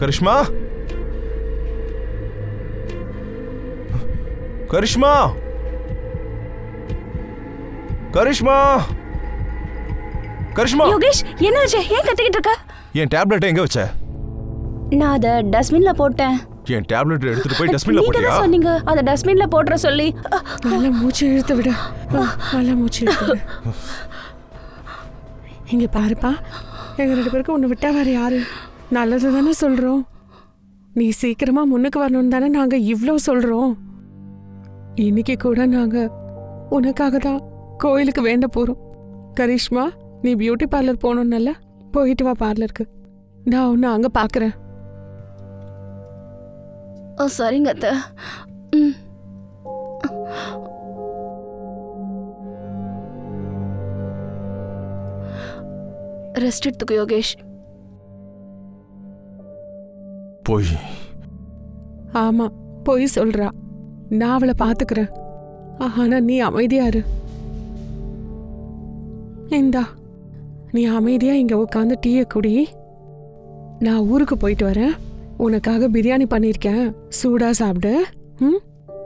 கரிஷ்மா கரிஷ்மா கரிஷ்மா கரிஷ்மா யோகேஷ் என்னாச்சு? ஏன் கத்திக்கிட்டு இருக்க? என் டேப்லெட் எங்க வச்ச? நான் அத டஸ்ட்பின்ல போட்டேன். என் டேப்லெட் எடுத்துட்டு போய் டஸ்ட்பின்ல போட்டியா? நீங்க சொன்னீங்க அத டஸ்ட்பின்ல போட்ற சொல்லி. நல்ல மூச்சு இழுத்து விடு. நல்ல மூச்சு இழுத்து விடு. இங்க பாருப்பா, எங்க 2 பேருக்கு உன்னை விட்டா வேற யாரு? நல்லது தானே சொல்றோம். நீ சீக்கிரமா முன்னுக்கு வரணும்னு தானே நாங்க இவ்ளோ சொல்றோம். இன்னைக்கு கூட நாங்க உனக்காக தான் கோயிலுக்கு வேண்ட போறோம். கரிஷ்மா, நீ பியூட்டி பார்லர் போகணும்னல, போயிட்டு வா பார்லருக்கு. நான் உன்னை அங்க பாக்குறேன். சரிங்க அத்தை. ரெஸ்ட் எடுத்துக்கோ யோகேஷ். போய். ஆமா, போய் சொல்றா. நான் அவளை பாத்துக்கிறேன். ஆனா நீ அமைதியா இரு. இந்தா, நீ அமைதியா இங்க உட்காந்து டீயை குடி. நான் ஊருக்கு போயிட்டு வரேன். உனக்காக பிரியாணி பண்ணிருக்கேன், சூடா சாப்பிடு.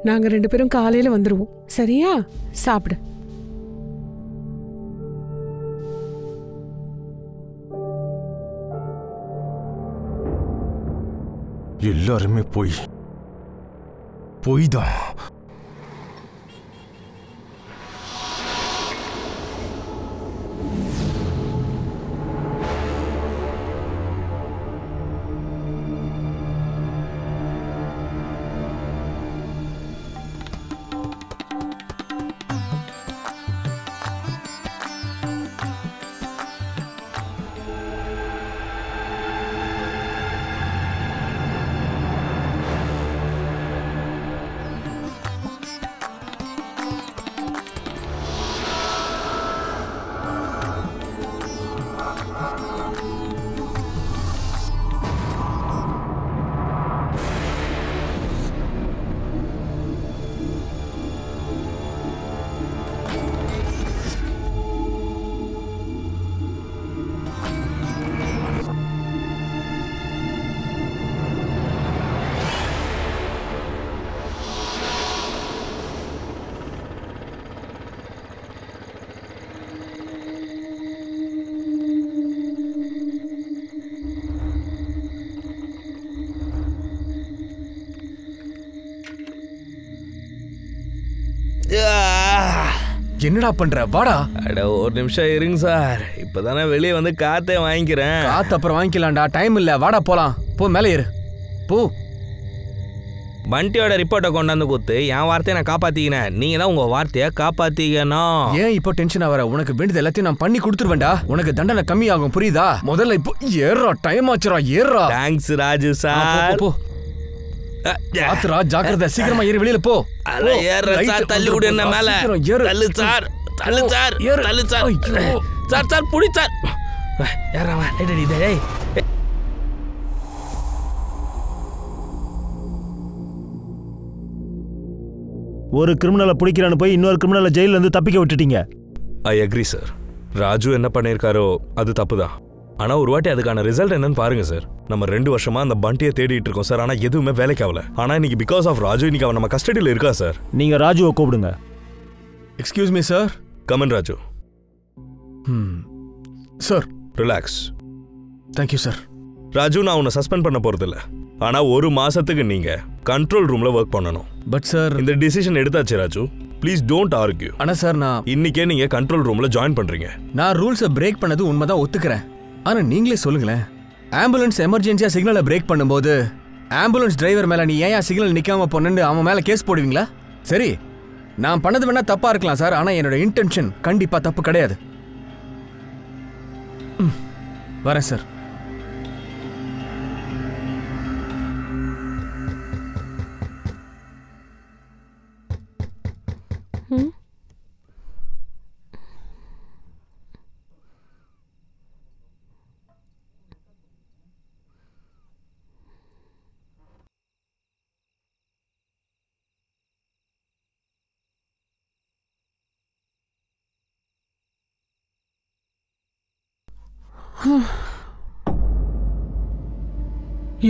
நாங்க 2 பேரும் காலையில வந்துருவோம். சரியா? சாப்பிடு. எல்லாருமே போய் தான். என்னடா பண்ற? வாடா. அட ஒரு நிமிஷம் இருங்க சார், இப்பதானே வெளியே வந்து காத்தே வாங்கிக்கிறேன். காத்து அப்புறம் வாங்கிக்கலாம்டா, டைம் இல்ல. வாடா போலாம். போ, மேலே ஏறு. போ. பண்டியோட ரிப்போர்ட்டை கொண்டாந்து கொடுத்து என் வார்த்தையை நான் காப்பாத்திக்கினேன். நீங்க தான் உங்க வார்த்தையை காப்பாத்திக்கணும். ஏன் இப்போ டென்ஷன் ஆவற? உனக்கு வேண்டியது எல்லாத்தையும் நான் பண்ணி கொடுத்துருவேன்டா. உனக்கு தண்டனை கம்மியாகும், புரியுதா? முதல்ல இப்போ ஏறா, டைம் ஆச்சுடா, ஏறா. Thanks Raju sir. போ. ஆத்ரா, ஜாக்கிரதை. சீக்கிரமா ஏறி வெளியில போ. தள்ளி விடு என்ன மேல. தள்ளு சார், தள்ளு சார், தள்ளு சார். சார் சார் புடி சார். ஏறவா. டேய் ஒரு கிரிமினலை பிடிக்கிறான்னு போய் இன்னொரு கிரிமினலை ஜெயில இருந்து தப்பிக்க விட்டுட்டீங்க. I agree sir. ராஜு என்ன பண்ணிருக்காரோ அது தப்புதான். ஆனா ஒரு வாட்டி அதுக்கான ரிசல்ட் என்னன்னு பாருங்க சார். நம்ம 2 வருஷமா அந்த பண்டியை தேடிட்டு இருக்கோம் சார். ஆனா எதுவுமே வேலைக்கு ஆகல. ஆனா இன்னைக்கு பிகாஸ் ஆஃப் ராஜு இன்னைக்கு அவன் நம்ம கஸ்டடியில் இருக்கா சார். நீங்க ராஜுவை கூப்பிடுங்க. Excuse me sir. Come on Raju. Sir relax. Thank you sir. Raju, நான் உன்னை சஸ்பெண்ட் பண்ண போறது இல்ல. ஆனா 1 மாசத்துக்கு நீங்க கண்ட்ரோல் ரூம்ல ஒர்க் பண்ணணும். பட் சார், இந்த டிசிஷன் எடுத்தாச்சு ராஜு. Please don't argue. ஆனா சார், நான் இன்னைக்கே நீங்க கண்ட்ரோல் ரூம்ல ஜாயின் பண்றீங்க. நான் ரூல்ஸை பிரேக் பண்ணது உண்மைதான், ஒத்துக்கிறேன். ஆனா நீங்களே சொல்லுங்களேன், ஆம்புலன்ஸ் எமர்ஜென்சியா சிக்னலை பிரேக் பண்ணும்போது ஆம்புலன்ஸ் டிரைவர் மேல நீ ஏன் சிக்னல் நிக்காம போனேன்னு அவன் மேல கேஸ் போடுவீங்களா? சரி, நான் பண்ணது வேணா தப்பா இருக்கலாம் சார். ஆனா என்னோட இன்டென்ஷன் கண்டிப்பா தப்பு கிடையாது. வரேன் சார்.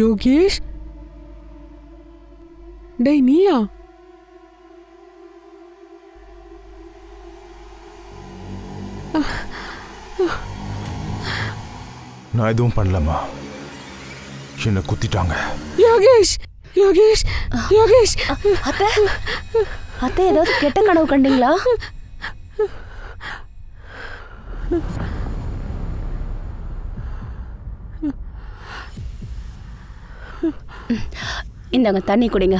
யோகேஷ், டேய் நீயா? நான் எதுவும் பண்ணலம்மா, என்ன குத்திட்டாங்க. யோகேஷ், யோகேஷ், யோகேஷ். அத்தை, அத்தை ஏதாவது கெட்ட கனவு கண்டீங்களா? இந்தாங்க தண்ணி குடிங்க.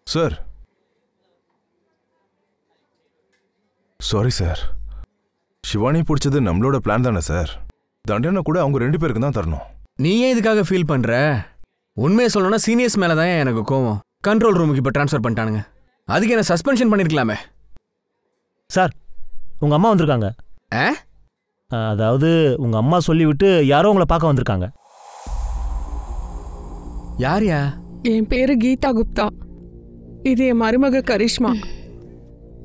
Sir, sorry sir. சிவானி பிடிச்சது நம்மளோட பிளான் தானே சார். தண்டனை கூட அவங்க 2 பேருக்கு தான் தரணும். நீ ஏன் இதுக்காக ஃபீல் பண்ற? உண்மையை சொல்லணும்னா சீனியர்ஸ் மேல தான் எனக்கு கோவம். கண்ட்ரோல் ரூமுக்கு இப்போ ட்ரான்ஸ்ஃபர் பண்ணிட்டானுங்க. அதுக்கு என்ன சஸ்பென்ஷன் பண்ணிருக்கலாமே. சார், உங்க அம்மா வந்திருக்காங்க. அதாவது உங்க அம்மா சொல்லிவிட்டு யாரோ உங்களை பார்க்க வந்திருக்காங்க. யார்யா? என் பேரு கீதா குப்தா. இது என் மருமக கரிஷ்மா.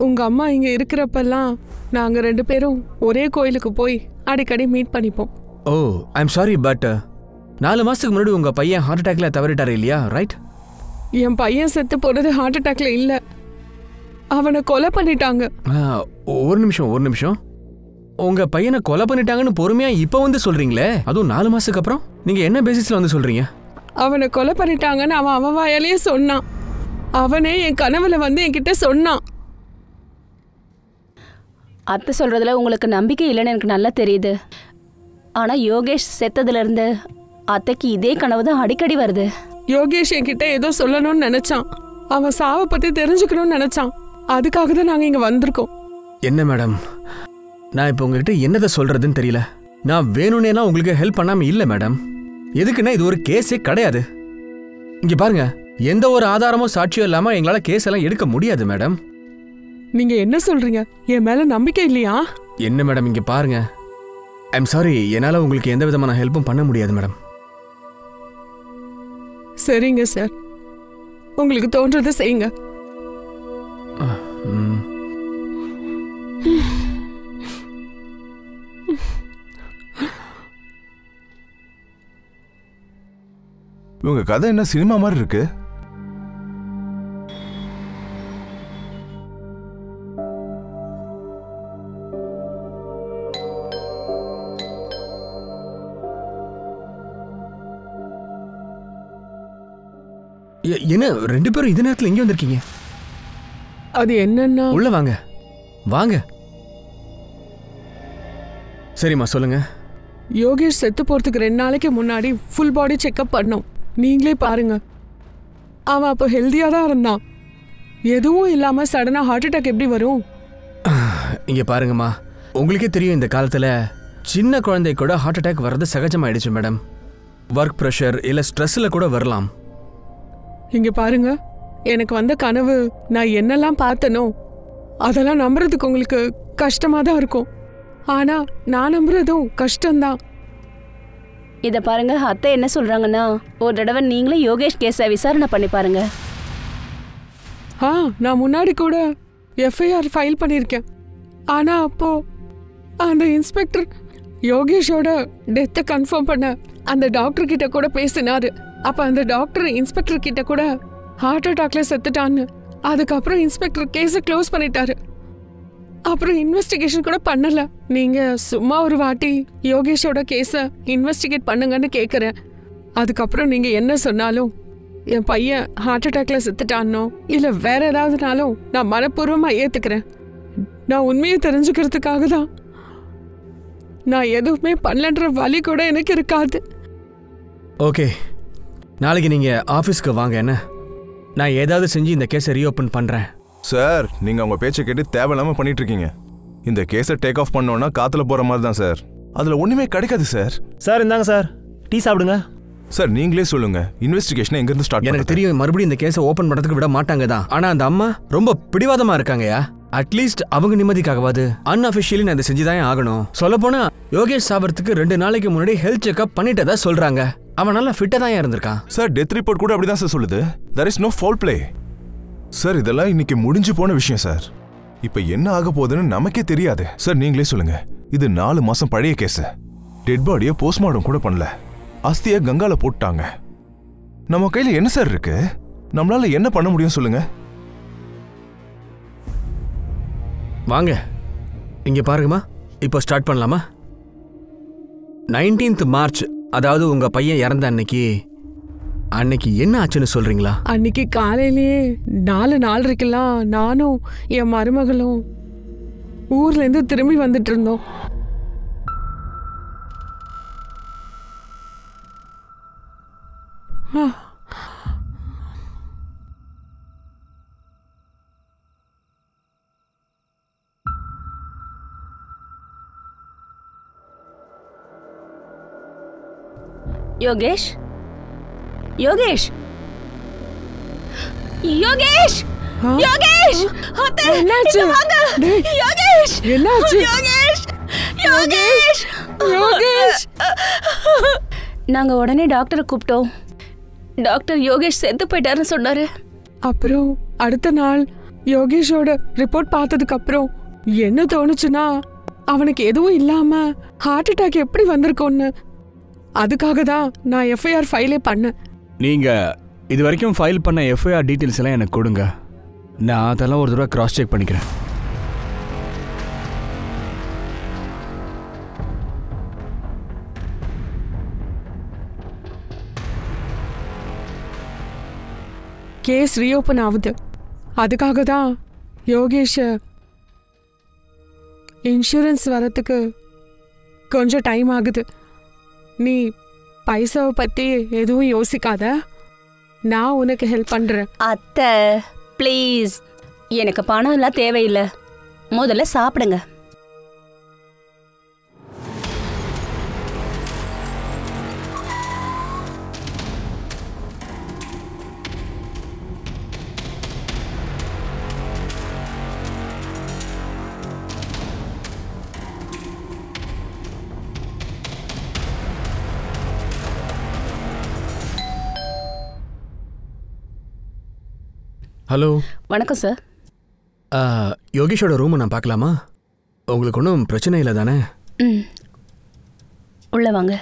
உங்க அம்மா இங்க இருக்கிறப்பெல்லாம் நாங்க 2 பேரும் ஒரே கோயிலுக்கு போய் அடிக்கடி மீட் பண்ணிப்போம். ஓ, ஐம் சாரி, பட் 4 மாசத்துக்கு முன்னாடி உங்க பையன் ஹார்ட் அட்டாக்ல தவறிட்டாரு இல்லையா? ரைட்? என் பையன் செத்து போனது ஹார்ட் அட்டாக்ல இல்ல, அவனை கொலை பண்ணிட்டாங்க. ஒரு நிமிஷம். உங்க பையனை கொலை பண்ணிட்டாங்கன்னு பொறுமையா இப்ப வந்து சொல்றீங்களே, அதுவும் 4 மாசத்துக்கு அப்புறம்? நீங்க என்ன பேசிஸ்ல வந்து சொல்றீங்க? அவனை கொலை பண்ணிட்டாங்கன்னு அவன் வாயாலேயே சொன்னான். அவனே என் கனவுல வந்து என்கிட்ட சொன்னான். அத்தை சொல்றதுல உங்களுக்கு நம்பிக்கை இல்லைன்னு எனக்கு நல்லா தெரியுது. ஆனா யோகேஷ் செத்ததுல இருந்து அத்தைக்கு இதே கனவு தான் அடிக்கடி வருது. யோகேஷ் என்கிட்ட ஏதோ சொல்லணும்னு நினைச்சான். அவன் சாவை பத்தி தெரிஞ்சுக்கணும்னு நினைச்சான். அதுக்காக தான் நாங்க இங்க வந்திருக்கோம். என்ன மேடம், நான் இப்போ உங்ககிட்ட என்னதை சொல்றதுன்னு தெரியல. நான் வேணும்னேலாம் உங்களுக்கு ஹெல்ப் பண்ணாம இல்ல மேடம். எதுக்குன்னா இது ஒரு கேஸே கிடையாது. இங்க பாருங்க, எந்த ஒரு ஆதாரமும் சாட்சியும் இல்லாம எங்களால கேஸ் எல்லாம் எடுக்க முடியாது மேடம். நீங்க என்ன சொல்றீங்க? என் மேல நம்பிக்கை இல்லையா? என்ன மேடம், இங்க பாருங்க, ஐம் சாரி, என்னால உங்களுக்கு எந்த விதமான ஹெல்ப்பும் பண்ண முடியாது மேடம். சரிங்க சார், உங்களுக்கு தோன்றதை செய்யுங்க. இவங்க கதை என்ன சினிமா மாதிரி இருக்கு? என்ன 2 பேரும் இந்த நேரத்துல எங்க வந்திருக்கீங்க? அது என்னன்னா, உள்ள வாங்க வாங்க. சரிம்மா, சொல்லுங்க. யோகேஷ் செத்து போறதுக்கு 2 நாளைக்கு முன்னாடி ஃபுல் பாடி செக்அப் பண்ணோம். நீங்களே பாருங்க, அவன் அப்போ ஹெல்தியா தான் இருந்தான். எதுவும் இல்லாம சடனா ஹார்ட் அட்டாக் எப்படி வரும்? இங்க பாருங்கம்மா, உங்களுக்கே தெரியும் இந்த காலத்துல சின்ன குழந்தை கூட ஹார்ட் அட்டாக் வர்றது சகஜமாயிடுச்சு மேடம். ஒர்க் ப்ரெஷர் இல்ல ஸ்ட்ரெஸ்ல கூட வரலாம். இங்க பாருங்க, எனக்கு வந்த கனவு நான் என்னெல்லாம் பார்த்தனோ அதெல்லாம் நம்புறதுக்கு உங்களுக்கு கஷ்டமா தான் இருக்கும். ஆனா நான் நம்புறதும் கஷ்டம்தான். இதை பாருங்க, அத்தை என்ன சொல்றாங்கன்னா ஒரு தடவை நீங்களே யோகேஷ் கேஸை விசாரணை பண்ணி பாருங்க. நான் முன்னாடி கூட எஃப்ஐஆர் ஃபைல் பண்ணியிருக்கேன். ஆனா அப்போ அந்த இன்ஸ்பெக்டர் யோகேஷோட டெத்தை கன்ஃபார்ம் பண்ண அந்த டாக்டர் கிட்ட கூட பேசினாரு. அப்ப அந்த டாக்டர் இன்ஸ்பெக்டர் கிட்ட கூட ஹார்ட் அட்டாக்ல செத்துட்டான்னு. அதுக்கப்புறம் இன்ஸ்பெக்டர் கேஸை க்ளோஸ் பண்ணிட்டாரு. அப்புறம் இன்வெஸ்டிகேஷன் கூட பண்ணல. நீங்க சும்மா ஒரு வாட்டி யோகேஷோட கேஸை இன்வெஸ்டிகேட் பண்ணுங்கன்னு கேட்குறேன். அதுக்கப்புறம் நீங்க என்ன சொன்னாலும் என் பையன் ஹார்ட் அட்டாக்ல செத்துட்டானோ இல்ல வேற ஏதாவதுனாலும் நான் மனப்பூர்வமா ஏத்துக்கிறேன். நான் உண்மையை தெரிஞ்சுக்கிறதுக்காக தான். நான் எதுவுமே பண்ணலன்ற வலி கூட எனக்கு இருக்காது. ஓகே, நாளைக்கு நீங்க ஆபீஸ்க்கு வாங்க. என்ன, நான் ஏதாவது செஞ்சு இந்த கேஸை ரீஓபன் பண்றேன். சார், நீங்க அவங்க பேச்சை கேட்டு தேவையில்லாம பண்ணிட்டு இருக்கீங்க. இந்த கேஸை டேக் ஆஃப் பண்ணோம்னா காத்துல போற மாதிரி தான் சார். அதுல ஒண்ணுமே கிடைக்காது சார். சார் இந்தாங்க சார், டீ சாப்பிடுங்க. சார் நீங்களே சொல்லுங்க, இன்வெஸ்டிகேஷன் எங்க இருந்து ஸ்டார்ட்? எனக்கு தெரியும் மறுபடியும் இந்த கேஸை ஓபன் பண்றதுக்கு விட மாட்டாங்க தான். ஆனா அந்த அம்மா ரொம்ப பிடிவாதமா இருக்காங்கயா. அட்லீஸ்ட் அவங்க நிம்மதிக்காகவாது அன்அஃபிஷியலி நான் இதை செஞ்சுதான் ஆகணும். சொல்ல போனா யோகேஷ் சாவறதுக்கு 2 நாளைக்கு முன்னாடி ஹெல்த் செக்அப் பண்ணிட்டதா சொல்றாங்க. அவன் நல்லா ஃபிட்டா தான் இருந்திருக்கான். சார் டெத் ரிப்போர்ட் கூட அப்படிதான் சார் சொல்லுது. there is no foul play. Sir இதெல்லாம் இன்னைக்கு முடிஞ்சு போன விஷயம் சார். இப்ப என்ன ஆக போகுதுன்னு நமக்கே தெரியாது. சார் நீங்களே சொல்லுங்க, இது 4 மாசம் பழைய கேஸ். டெட் பாடியை போஸ்ட்மார்ட்டம் கூட பண்ணல, அஸ்தியை கங்கால போட்டாங்க. நம்ம கையில என்ன சார் இருக்கு? நம்மளால என்ன பண்ண முடியும் சொல்லுங்க? வாங்க இங்க பாருங்கம்மா, இப்போ ஸ்டார்ட் பண்ணலாமா? 19th மார்ச், அதாவது உங்க பையன் இறந்த அன்னைக்கு என்ன ஆச்சுன்னு சொல்றீங்களா? அன்னைக்கு காலையிலேயே 4:04 நானும் என் மருமகளும் ஊர்ல இருந்து திரும்பி வந்துட்டு இருந்தோம். யோகேஷ், யோகேஷ், யோகேஷ், யோகேஷ், அத்தை, என்னாச்சு? இங்க வாங்க. டேய், யோகேஷ், என்னாச்சு? யோகேஷ், யோகேஷ், யோகேஷ். நாங்க உடனே டாக்டரை கூப்பிட்டோம். டாக்டர் யோகேஷ் செத்து போயிட்டாருன்னு சொன்னாரு. அப்புறம் அடுத்த நாள் யோகேஷோட ரிப்போர்ட் பார்த்ததுக்கு அப்புறம் என்ன தோணுச்சுன்னா, அவனுக்கு எதுவும் இல்லாம ஹார்ட் அட்டாக் எப்படி வந்திருக்கோன்னு. அதுக்காக தான் நான் எஃப்ஐஆர் ஃபைலே பண்ணேன். நீங்க இது வரைக்கும் ஃபைல் பண்ண எஃப்ஐஆர் டீட்டெயில்ஸ் எல்லாம் எனக்கு கொடுங்க, நான் அதெல்லாம் ஒரு தடவை கிராஸ் செக் பண்ணிக்கிறேன். கேஸ் ரீஓப்பன் ஆகுது. அதுக்காக தான் யோகேஷ் இன்சூரன்ஸ் வரத்துக்கு கொஞ்சம் டைம் ஆகுது. நீ பைசாவை பற்றி எதுவும் யோசிக்காத, நான் உனக்கு ஹெல்ப் பண்ணுறேன். அத்தை ப்ளீஸ், எனக்கு பணம் எல்லாம் தேவையில்லை, முதல்ல சாப்பிடுங்க. ஹலோ. வணக்கம் சார். யோகேஷோட ரூமை நான் பார்க்கலாமா? உங்களுக்கு ஒன்றும் பிரச்சனை இல்லை தானே? ம், உள்ள வாங்க.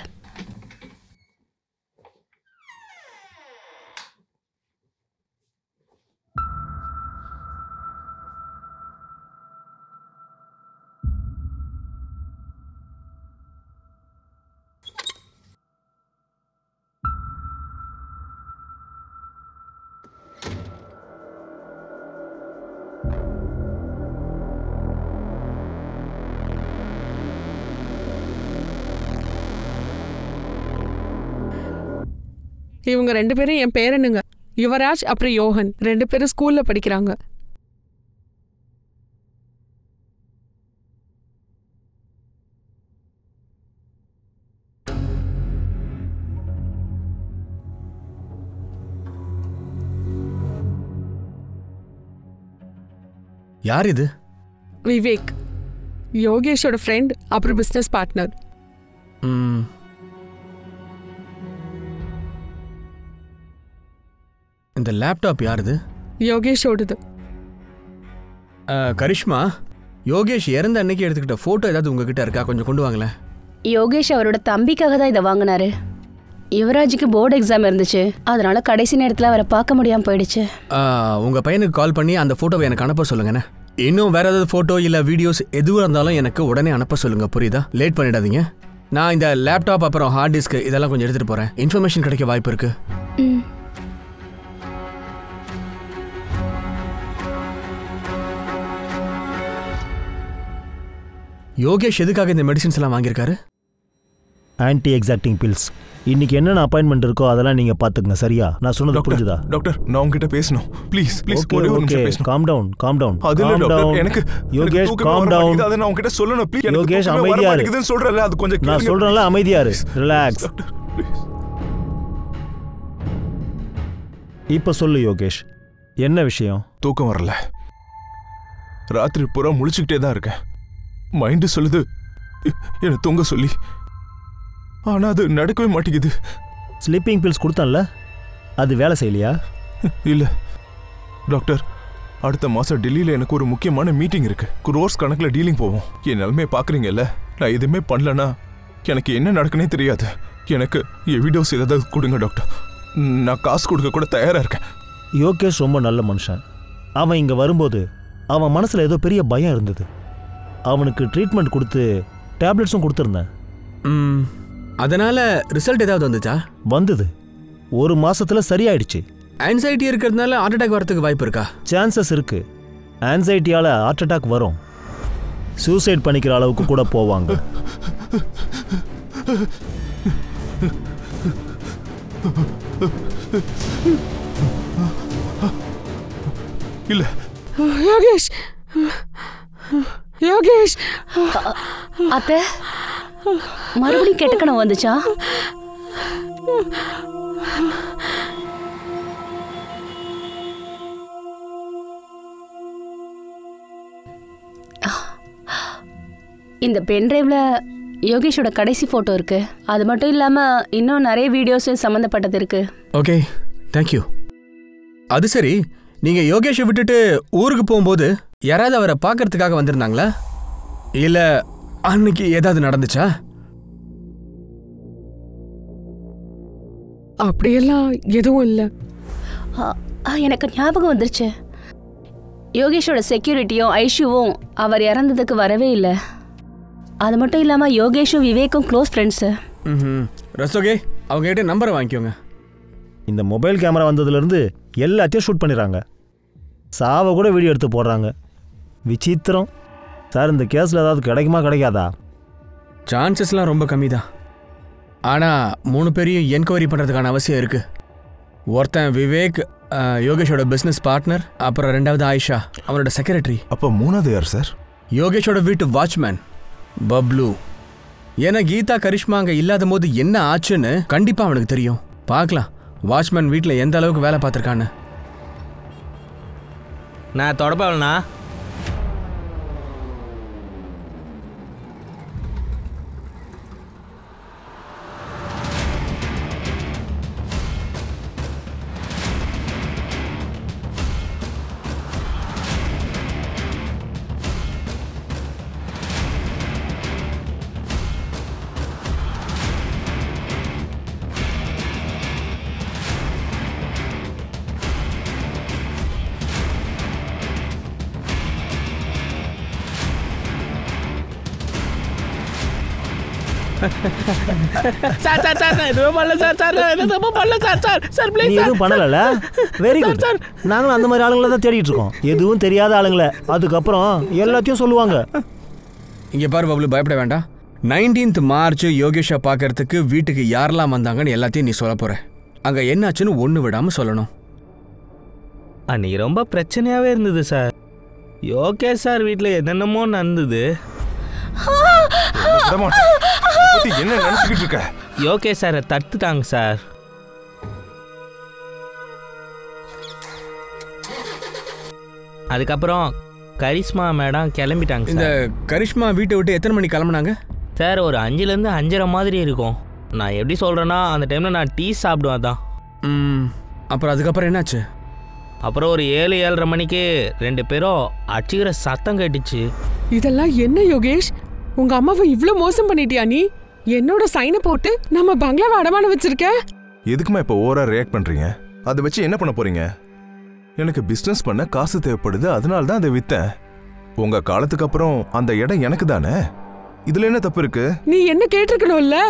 இவங்க 2 பேரும் என் பேரனுங்க, யுவராஜ் அப்புறம் யோகன். 2 பேரும் ஸ்கூல்ல படிக்கிறாங்க. யார் இது? விவேக், யோகேஷோட ஃப்ரெண்ட் அப்புறம் பிஸ்னஸ் பார்ட்னர். இந்த லேப்டாப் யாருது? யோகேஷோடது. கரிஷ்மா, யோகேஷ் இறந்த அன்னைக்கு எடுத்துக்கிட்ட ஃபோட்டோ ஏதாவது உங்ககிட்ட இருக்கா? கொஞ்சம் கொண்டு வாங்களேன். யோகேஷ் அவரோட தம்பிக்காக தான் இதை வாங்கினாரு. யுவராஜுக்கு போர்டு எக்ஸாம் இருந்துச்சு, அதனால கடைசி நேரத்தில் அவரை பார்க்க முடியாமல் போயிடுச்சு. உங்கள் பையனுக்கு கால் பண்ணி அந்த ஃபோட்டோவை எனக்கு அனுப்ப சொல்லுங்கண்ணே. இன்னும் வேற ஏதாவது ஃபோட்டோ இல்லை வீடியோஸ் எதுவாக இருந்தாலும் எனக்கு உடனே அனுப்ப சொல்லுங்கள், புரியுதா? லேட் பண்ணிடாதீங்க. நான் இந்த லேப்டாப் அப்புறம் ஹார்ட் டிஸ்க் இதெல்லாம் கொஞ்சம் எடுத்துகிட்டு போகிறேன். இன்ஃபர்மேஷன் கிடைக்க வாய்ப்பு இருக்கு. யோகேஷ் எதுக்காக இந்த மெடிசின்ஸ் எல்லாம் வாங்கியிருக்காரு? Anti exacting pills. இன்னைக்கு என்னென்ன அப்பாயின்மெண்ட் இருக்கோ அதெல்லாம் நீங்க பாத்துக்கங்க, சரியா? நான் சொன்னது புரிஞ்சுதா? டாக்டர், நான் உங்ககிட்ட பேசணும். ப்ளீஸ் ப்ளீஸ் ஒரே ஒரு நிமிஷம் பேசணும். Calm down, calm down. அது இல்ல டாக்டர், எனக்கு யோகேஷ் காம் டவுன். அத நான் உங்ககிட்ட சொல்லணும். ப்ளீஸ் யோகேஷ் அமைதியா இரு. இதுன்னு சொல்றல, அது கொஞ்சம் கேளுங்க. நான் சொல்றேன்ல, அமைதியா இரு. ரிலாக்ஸ். இப்போ சொல்லு யோகேஷ், என்ன விஷயம்? தூக்கம் வரல, ராத்திரி பூரா முழிச்சுக்கிட்டே தான் இருக்கேன். மைண்டு சொல்லுது என்ன தூங்க சொல்லி, ஆனா அது நடக்கவே மாட்டேங்குது. ஸ்லீப்பிங் பில்ஸ் கொடுத்தேன்ல, அது வேலை செய்யலையா? இல்ல டாக்டர், அடுத்த மாசம் டெல்லியில எனக்கு ஒரு முக்கியமான மீட்டிங் இருக்கு. குரோர்ஸ் கணக்குல டீலிங் போவோம். என் நிலைமையை பாக்குறீங்கல்ல, நான் எதுவுமே பண்ணலனா எனக்கு என்ன நடக்குன்னே தெரியாது. எனக்கு எவிடோஸ் ஏதாவது கொடுங்க டாக்டர். நான் காசு கொடுக்க கூட தயாரா இருக்கேன். யோகேஷ் ரொம்ப நல்ல மனுஷன். அவன் இங்கே வரும்போது அவன் மனசில் ஏதோ பெரிய பயம் இருந்தது. அவனுக்கு ட்ரீட்மெண்ட் கொடுத்து டேப்லெட்ஸும் கொடுத்துருந்தேன். அதனால ரிசல்ட் ஏதாவது வந்துச்சா? வந்தது. 1 மாசத்துல சரியாயிடுச்சு. ஆன்சைட்டி இருக்கிறதுனால ஹார்ட் அட்டாக் வரதுக்கு வாய்ப்பு இருக்கா? சான்சஸ் இருக்கு. ஆன்சைட்டியால் ஹார்ட் அட்டாக் வரும். சூசைட் பண்ணிக்கிற அளவுக்கு கூட போவாங்க. இல்ல யோகேஷ், யோகேஷ். அத்தை, மறுபடியும் கெட்ட கனவு வந்துச்சா? இந்த பென்ட்ரைவ்ல யோகேஷோட கடைசி போட்டோ இருக்கு. அது மட்டும் இல்லாம இன்னும் நிறைய வீடியோஸ் சம்பந்தப்பட்டது இருக்கு. Okay, thank you. அது சரி, நீங்க யோகேஷை விட்டுட்டு ஊருக்கு போகும்போது யாராவது அவரை பார்க்கறதுக்காக வந்திருந்தாங்களா? இல்ல அன்னைக்கு ஏதாவது நடந்துச்சா? அப்படியெல்லாம் எதுவும் இல்லை. எனக்கு ஞாபகம் வந்துருச்சு. யோகேஷோட செக்யூரிட்டியும் ஐஷுவும் அவர் இறந்ததுக்கு வரவே இல்லை. அது மட்டும் இல்லாமல் யோகேஷும் விவேக்கும் க்ளோஸ் ஃப்ரெண்ட்ஸு. ரசோகே, அவங்க கிட்ட நம்பரை வாங்கிக்கோங்க. இந்த மொபைல் கேமரா வந்ததுலேருந்து எல்லாத்தையும் ஷூட் பண்ணிடுறாங்க. சாவை கூட வீடியோ எடுத்து போடுறாங்க. விசித்திரம். சார், இந்த கேஸில் ஏதாவது கிடைக்குமா கிடைக்காதா? சான்சஸ்லாம் ரொம்ப கம்மி தான். ஆனால் 3 பேரையும் என்கொயரி பண்ணுறதுக்கான அவசியம் இருக்குது. ஒருத்தன் விவேக், யோகேஷோட பிஸ்னஸ் பார்ட்னர். அப்புறம் 2வது ஆயிஷா, அவனோட செக்ரட்டரி. அப்போ 3வது யார் சார்? யோகேஷோட வீட்டு வாட்ச்மேன் பப்ளு. ஏன்னா கீதா கரிஷ்மா அங்கே இல்லாத போது என்ன ஆச்சுன்னு கண்டிப்பாக அவனுக்கு தெரியும். பார்க்கலாம் வாட்ச்மேன் வீட்டில் எந்த அளவுக்கு வேலை பார்த்துருக்கான்னு. நான் தொடப்பவனா? சார் சார் சார் எதுவும் பண்ணல சார். சார் எதுவும் பண்ணல சார். சார் சார் நீ எதுவும் பண்ணல. Very good. நாங்களும் அந்த மாதிரி ஆளுங்களை தான் தேடிட்டு இருக்கோம். எதுவும் தெரியாத ஆளுங்களை. அதுக்கப்புறம் எல்லாத்தையும் சொல்லுவாங்க. இங்கே பாரு பப்ளு, பயப்பட வேண்டாம். 19th மார்ச் யோகேஷை பார்க்கறதுக்கு வீட்டுக்கு யாரெல்லாம் வந்தாங்கன்னு எல்லாத்தையும் நீ சொல்ல போற. அங்கே என்னாச்சுன்னு ஒன்று விடாமல் சொல்லணும். அன்னைக்கு ரொம்ப பிரச்சனையாகவே இருந்தது சார். யோகேஷ் சார் வீட்டில் என்னென்னமோ நடந்தது. என்ன நினைச்சுக்கிட்டு இருக்க? யோகேஷ் சாரை தடுத்துட்டாங்க சார். அதுக்கப்புறம் கரிஷ்மா மேடம் கிளம்பிட்டாங்க. இந்த கரிஷ்மா வீட்டை விட்டு எத்தனை மணிக்கு கிளம்புனாங்க சார்? ஒரு 5லேருந்து 5:30 மாதிரி இருக்கும். நான் எப்படி சொல்கிறேன்னா, அந்த டைமில் நான் டீ சாப்பிடுவேன் தான். அப்புறம் அதுக்கப்புறம் என்னாச்சு? அப்புறம் ஒரு 7-7:30 மணிக்கு 2 பேரும் அடிச்சுக்கிற சத்தம் கேட்டுச்சு. இதெல்லாம் என்ன யோகேஷ்? உங்க அம்மாவை இவ்ளோ மோசம் பண்ணிட்டியா நீ? என்னோட சைனை போட்டு நம்ம பங்களாவை அடமான வச்சிருக்க. எதுக்குமா இப்போ ஓவரா ரியாக்ட் பண்றீங்க? அதை வச்சு என்ன பண்ண போறீங்க? எனக்கு பிசினஸ் பண்ண காசு தேவைப்படுது, அதனால தான் அதை வித்தேன். உங்க காலத்துக்கு அப்புறம் அந்த இடம் எனக்கு தானே. இதுல என்ன தப்பு இருக்கு? நீ என்ன கேட்டிருக்கணும்ல?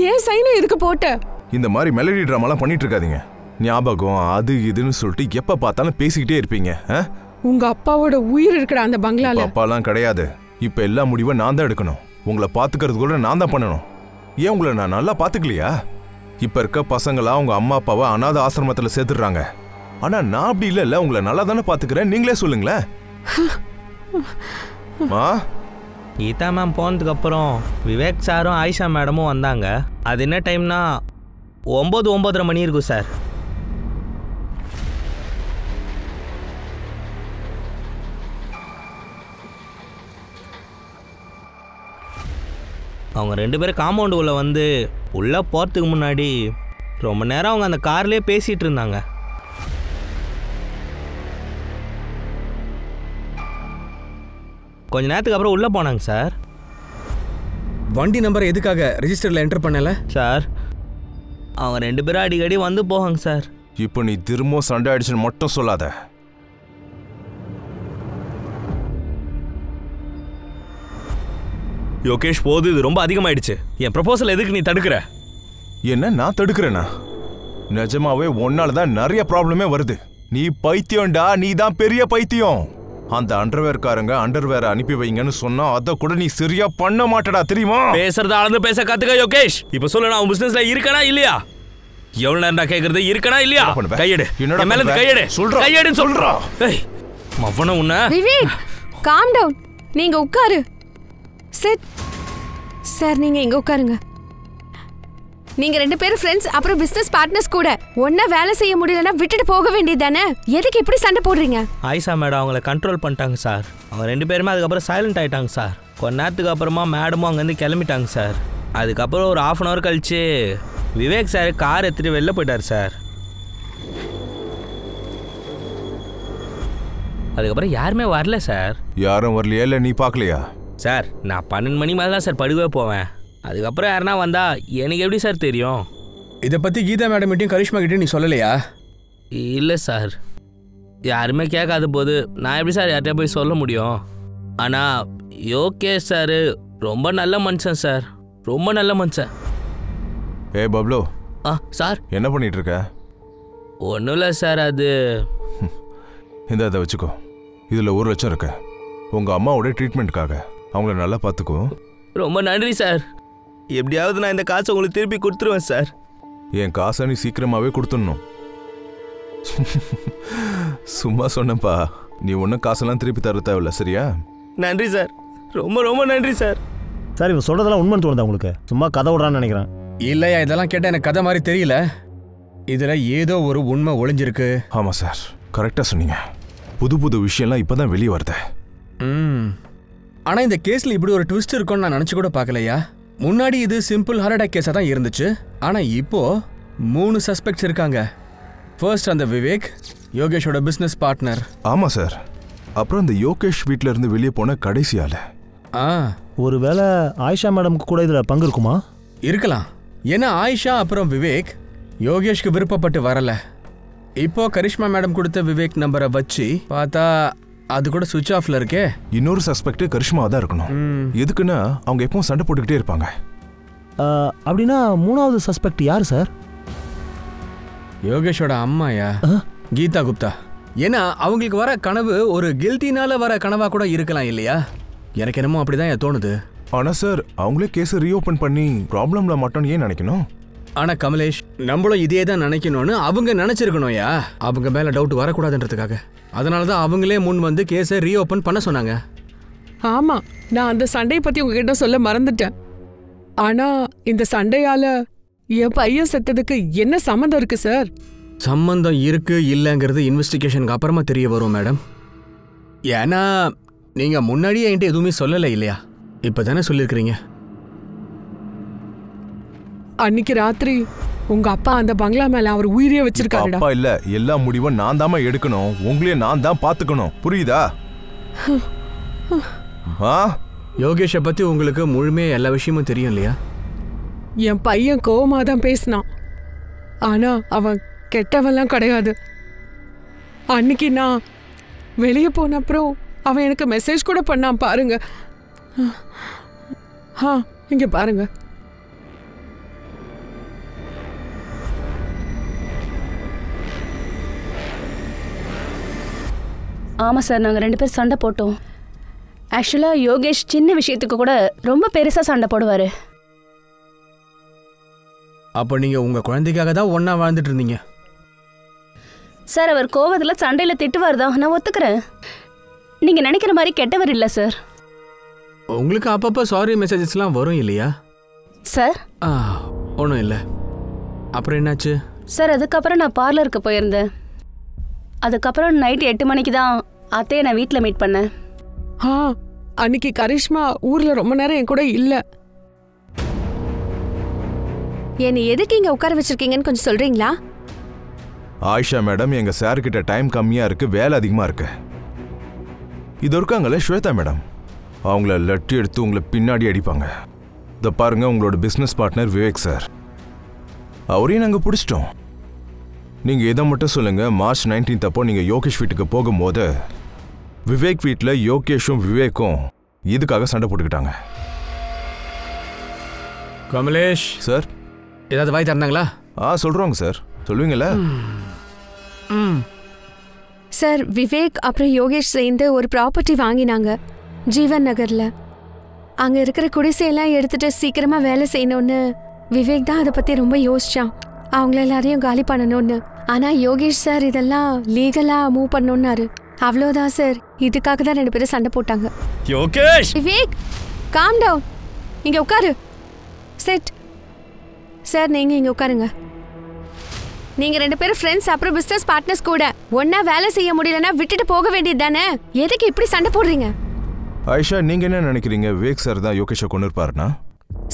ஏன் சைனை எதுக்கு போட்ட? இந்த மாதிரி மெலடி டிராமாலாம் பண்ணிட்டு இருக்காதீங்க. ஞாபகம் அது இதுன்னு சொல்லிட்டு எப்ப பார்த்தாலும் பேசிக்கிட்டே இருப்பீங்க. உங்க அப்பாவோட உயிர் இருக்கிற அந்த பங்களால. அப்பாலாம் கிடையாது. இப்ப எல்லா முடிவும் நான் தான் எடுக்கணும். உங்களை பாத்துக்கிறது கூட நான் தான் பண்ணணும். ஏன் உங்களை நான் நல்லா பாத்துக்கலையா? இப்ப இருக்க பசங்களா உங்க அம்மா அப்பாவை அனாதை ஆசிரமத்துல சேர்த்துடுறாங்க. ஆனா நான் அப்படி இல்ல. உங்களை நல்லா தானே பாத்துக்கிறேன். நீங்களே சொல்லுங்களேன். கீதா மேம் போனதுக்கு அப்புறம் விவேக் சாரும் ஆயிஷா மேடமும் வந்தாங்க. அது என்ன டைம்னா 9-9:30 மணி இருக்கும் சார். அவங்க 2 பேரும் காம்பவுண்டு உள்ள வந்து உள்ளே போகிறதுக்கு முன்னாடி ரொம்ப நேரம் அவங்க அந்த கார்லேயே பேசிகிட்டு இருந்தாங்க. கொஞ்ச நேரத்துக்கு அப்புறம் உள்ளே போனாங்க சார். வண்டி நம்பர் எதுக்காக ரெஜிஸ்டரில் என்டர் பண்ணல சார்? அவங்க 2 பேரும் அடிக்கடி வந்து போவாங்க சார். இப்போ நீ திரும்ப சண்டை ஆயிடுச்சுன்னு மட்டும் சொல்லாத. யோகேஷ் போது இது ரொம்ப அதிகமாயிடுச்சு. என் ப்ரொபோசல் எதுக்கு நீ தடுக்கிற? என்ன நான் தடுக்கிறேனா? நிஜமாவே ஒன்னால தான் நிறைய ப்ராப்ளமே வருது. நீ பைத்தியம்டா, நீ தான் பெரிய பைத்தியம். அந்த அண்டர்வேர்காரங்க அண்டர்வேரை அனுப்பி வைங்கன்னு சொன்னா அதை கூட நீ சரியா பண்ண மாட்டடா, தெரியுமா? பேசுறத அளந்து பேச கத்துக்க யோகேஷ். இப்ப சொல்லு, நான் பிசினஸ்ல இருக்கனா இல்லையா? எவ்வளவு நேரம் கேக்குறது, இருக்கனா இல்லையா? கையெடு, என் மேல இருந்து கையெடு. சொல்றேன், கையெடுன்னு சொல்றேன். ஏய் மவன உன்ன. Vivek calm down. நீங்க உட்காரு. சிட். சார் நீங்க இங்க உட்காருங்க. நீங்க 2 பேரும் ஃப்ரெண்ட்ஸ், அப்புறம் பிசினஸ் பார்ட்னர்ஸ் கூட. ஒண்ணா வேலை செய்ய முடியலன்னா விட்டுட்டு போக வேண்டியதானே? எதுக்கு இப்படி சண்டை போடுறீங்க? ஆயிஷா மேடம் அவங்கள கண்ட்ரோல் பண்ணிட்டாங்க சார். அவங்க 2 பேருமே அதுக்கப்புறம் சைலண்ட் ஆயிட்டாங்க சார். கொஞ்ச நேரத்துக்கு அப்புறமா மேடமும் அங்கேருந்து கிளம்பிட்டாங்க சார். அதுக்கப்புறம் ஒரு 1/2 hour கழிச்சு விவேக் சார் கார் எடுத்துட்டு வெளில போயிட்டார் சார். அதுக்கப்புறம் யாருமே வரல சார். யாரும் வரலையா? இல்லை நீ பார்க்கலையா? சார் நான் 12 மணி மேலே தான் சார் படுவே போவேன். அதுக்கப்புறம் யாருன்னா வந்தா எனக்கு எப்படி சார் தெரியும்? இதை பற்றி கீதா மேடம்கிட்டையும் கரிஷ்மா கிட்டையும் நீ சொல்லலையா? இல்லை சார், யாருமே கேட்காத போது நான் எப்படி சார் யார்கிட்ட போய் சொல்ல முடியும்? ஆனால் யோகேஷ் சார் ரொம்ப நல்ல மனுஷன் சார், ரொம்ப நல்ல மனுஷன். ஏ பப்ளு. சார் என்ன பண்ணிட்டு இருக்க? ஒன்றும் இல்லை சார். அது இந்த இதை வச்சுக்கோ. இதில் 1 லட்சம் இருக்கு. உங்கள் அம்மாவோட ட்ரீட்மெண்ட்டுக்காக. அவங்கள நல்லா பார்த்துக்கோ. ரொம்ப நன்றி சார். எப்படியாவது நான் இந்த காசை உங்களுக்கு திருப்பி கொடுத்துருவேன் சார். என் காசை நீ சீக்கிரமாகவே கொடுத்துடணும். சும்மா சொன்னப்பா. நீ ஒன்றும் காசெல்லாம் திருப்பி தர தேவையில்ல, சரியா? நன்றி சார், ரொம்ப ரொம்ப நன்றி சார். சார் இவன் சொல்கிறதெல்லாம் உண்மைன்னு தோணுதா உங்களுக்கு? சும்மா கதை விடுறான்னு நினைக்கிறேன். இல்லையா, இதெல்லாம் கேட்டால் எனக்கு கதை மாதிரி தெரியல. இதில் ஏதோ ஒரு உண்மை ஒளிஞ்சிருக்கு. ஆமாம் சார், கரெக்டாக சொன்னீங்க. புது புது விஷயம்லாம் இப்போ தான் வெளியே வருது. ஆனால் இந்த கேஸில் இப்படி ஒரு ட்விஸ்ட் இருக்கும்னு நான் நினச்சி கூட பார்க்கலையா? முன்னாடி இது சிம்பிள் ஹார்ட் அட்டாக் கேஸாக தான் இருந்துச்சு. ஆனால் இப்போ 3 சஸ்பெக்ட்ஸ் இருக்காங்க. ஃபர்ஸ்ட் அந்த விவேக், யோகேஷோட பிஸ்னஸ் பார்ட்னர். ஆமாம் சார். அப்புறம் இந்த யோகேஷ் வீட்டில் இருந்து வெளியே போன கடைசி ஆள். ஒருவேளை ஆயிஷா மேடம்க்கு கூட இதில் பங்கு இருக்குமா? இருக்கலாம். ஏன்னா ஆயிஷா அப்புறம் விவேக் யோகேஷ்க்கு விருப்பப்பட்டு வரல. இப்போ கரிஷ்மா மேடம் கொடுத்த விவேக் நம்பரை வச்சு பார்த்தா அது கூட சுவிட்ச் ஆஃப்ல இருக்கே. இன்னொரு சஸ்பெக்ட் கரிஷ்மா தான் இருக்கணும். எதுக்குன்னா அவங்க எப்பவும் சண்டை போட்டுக்கிட்டே இருப்பாங்க. அப்படின்னா 3வது சஸ்பெக்ட் யார் சார்? யோகேஷோட அம்மாயா, கீதா குப்தா. ஏன்னா அவங்களுக்கு வர கனவு ஒரு கில்ட்டினால வர கனவா கூட இருக்கலாம் இல்லையா? எனக்கு என்னமோ அப்படிதான் தோணுது. ஆனா சார், அவங்களே கேஸை ரீஓபன் பண்ணி ப்ராப்ளம்ல மட்டும் ஏன் நினைக்கணும்? ஆனா கமலேஷ், நம்மளும் இதே தான் நினைக்கணும்னு அவங்க நினைச்சிருக்கணும்யா. அவங்க மேல டவுட் வரக்கூடாதுன்றதுக்காக. அதனாலதான் அவங்களே முன் வந்து கேஸை ரீஓபன் பண்ண சொன்னாங்க. ஆமா, நான் அந்த சண்டையை பத்தி உங்ககிட்ட சொல்ல மறந்துட்டேன். ஆனா இந்த சண்டையால என் பையன் செத்ததுக்கு என்ன சம்மந்தம் இருக்கு சார்? சம்பந்தம் இருக்கு இல்லைங்கிறது இன்வெஸ்டிகேஷனுக்கு அப்புறமா தெரிய வரும் மேடம். ஏன்னா நீங்க முன்னாடியே என்கிட்ட எதுவுமே சொல்லலை இல்லையா? இப்பதானே சொல்லியிருக்கிறீங்க. அன்னைக்கு ராத்திரி உங்க அப்பா அந்த பங்களா மேல அவர் உயிரே வச்சிருக்காருடா. அப்பா இல்ல, எல்லா முடிவும் நான் தான் எடுக்கணும். உங்களையே நான் தான் பாத்துக்கணும், புரியுதா? யோகேஷை பத்தி உங்களுக்கு முழுமையா எல்லா விஷயமும் தெரியும் இல்லையா? என் பையன் கோவமா தான் பேசினான். ஆனா அவன் கெட்டவெல்லாம் கிடையாது. அன்னைக்கு நான் வெளியே போன அப்புறம் அவன் எனக்கு மெசேஜ் கூட பண்ணான் பாருங்க. இங்க பாருங்க. ஆமாம் சார், நாங்கள் 2 பேர் சண்டை போட்டோம். ஆக்சுவலாக யோகேஷ் சின்ன விஷயத்துக்கு கூட ரொம்ப பெருசாக சண்டை போடுவார். அப்போ நீங்கள் உங்கள் குழந்தைக்காக தான் ஒன்றா வாழ்ந்துட்டு இருந்தீங்க சார். அவர் கோவத்தில் சண்டையில் திட்டுவார் தான், நான் ஒத்துக்கிறேன். நீங்கள் நினைக்கிற மாதிரி கெட்டவர் இல்லை சார். உங்களுக்கு அப்பப்போ சாரி மெசேஜஸ்லாம் வரும் இல்லையா சார்? ஒன்றும் இல்லை. அப்புறம் என்னாச்சு சார்? அதுக்கப்புறம் நான் பார்லருக்கு போயிருந்தேன். அதுக்கப்புறம் நைட்டு 8 மணிக்கு தான் அத்தையை நான் வீட்டில் மீட் பண்ணேன். அன்னைக்கு கரிஷ்மா ஊரில் ரொம்ப நேரம் என் கூட இல்லை. என்னை எதுக்கு இங்கே உட்கார வச்சிருக்கீங்கன்னு கொஞ்சம் சொல்கிறீங்களா? ஆயிஷா மேடம், எங்கள் சார் கிட்ட டைம் கம்மியாக இருக்கு, வேலை அதிகமாக இருக்கு. இது இருக்காங்களே ஸ்வேதா மேடம், அவங்கள லட்டி எடுத்து உங்களை பின்னாடி அடிப்பாங்க. இதை பாருங்க, உங்களோட பிஸ்னஸ் பார்ட்னர் விவேக் சார், அவரையும் நாங்கள் பிடிச்சிட்டோம். நீங்கள் இதை மட்டும் சொல்லுங்கள், மார்ச் 19 அப்போ நீங்கள் யோகேஷ் வீட்டுக்கு போகும்போது விவேக் வீட்டில் யோகேஷும் விவேக்கும் இதுக்காக சண்டை போட்டுக்கிட்டாங்க. கமலேஷ் சார், ஏதாவது வாய் தந்தாங்களா? சொல்கிறோங்க சார், சொல்லுவீங்களா? சார், விவேக் அப்புறம் யோகேஷ் சேர்ந்து ஒரு ப்ராப்பர்ட்டி வாங்கினாங்க ஜீவன் நகரில். அங்கே இருக்கிற குடிசையெல்லாம் எடுத்துட்டு சீக்கிரமாக வேலை செய்யணும்னு விவேக் தான் அதை பற்றி ரொம்ப யோசிச்சான், அவங்கள எல்லாரையும் காலி பண்ணணும்னு. ஆனால் யோகேஷ் சார் இதெல்லாம் லீகலாக மூவ் பண்ணணுன்னாரு. அவ்வளோதான் சார், இதுக்காக தான் 2 பேரும் சண்டை போட்டாங்க. யோகேஷ்! Vivek, calm down. இங்கே உட்காரு. செட். சார், நீங்கள் இங்கே உட்காருங்க. நீங்கள் 2 பேரும் ஃப்ரெண்ட்ஸ் அப்புறம் பிஸ்னஸ் பார்ட்னர்ஸ் கூட. ஒன்றா வேலை செய்ய முடியலன்னா விட்டுட்டு போக வேண்டியது தானே? எதுக்கு இப்படி சண்டை போடுறீங்க? ஆயிஷா, நீங்கள் என்ன நினைக்கிறீங்க? விவேக் சார் தான் யோகேஷை கொண்டு இருப்பாருனா?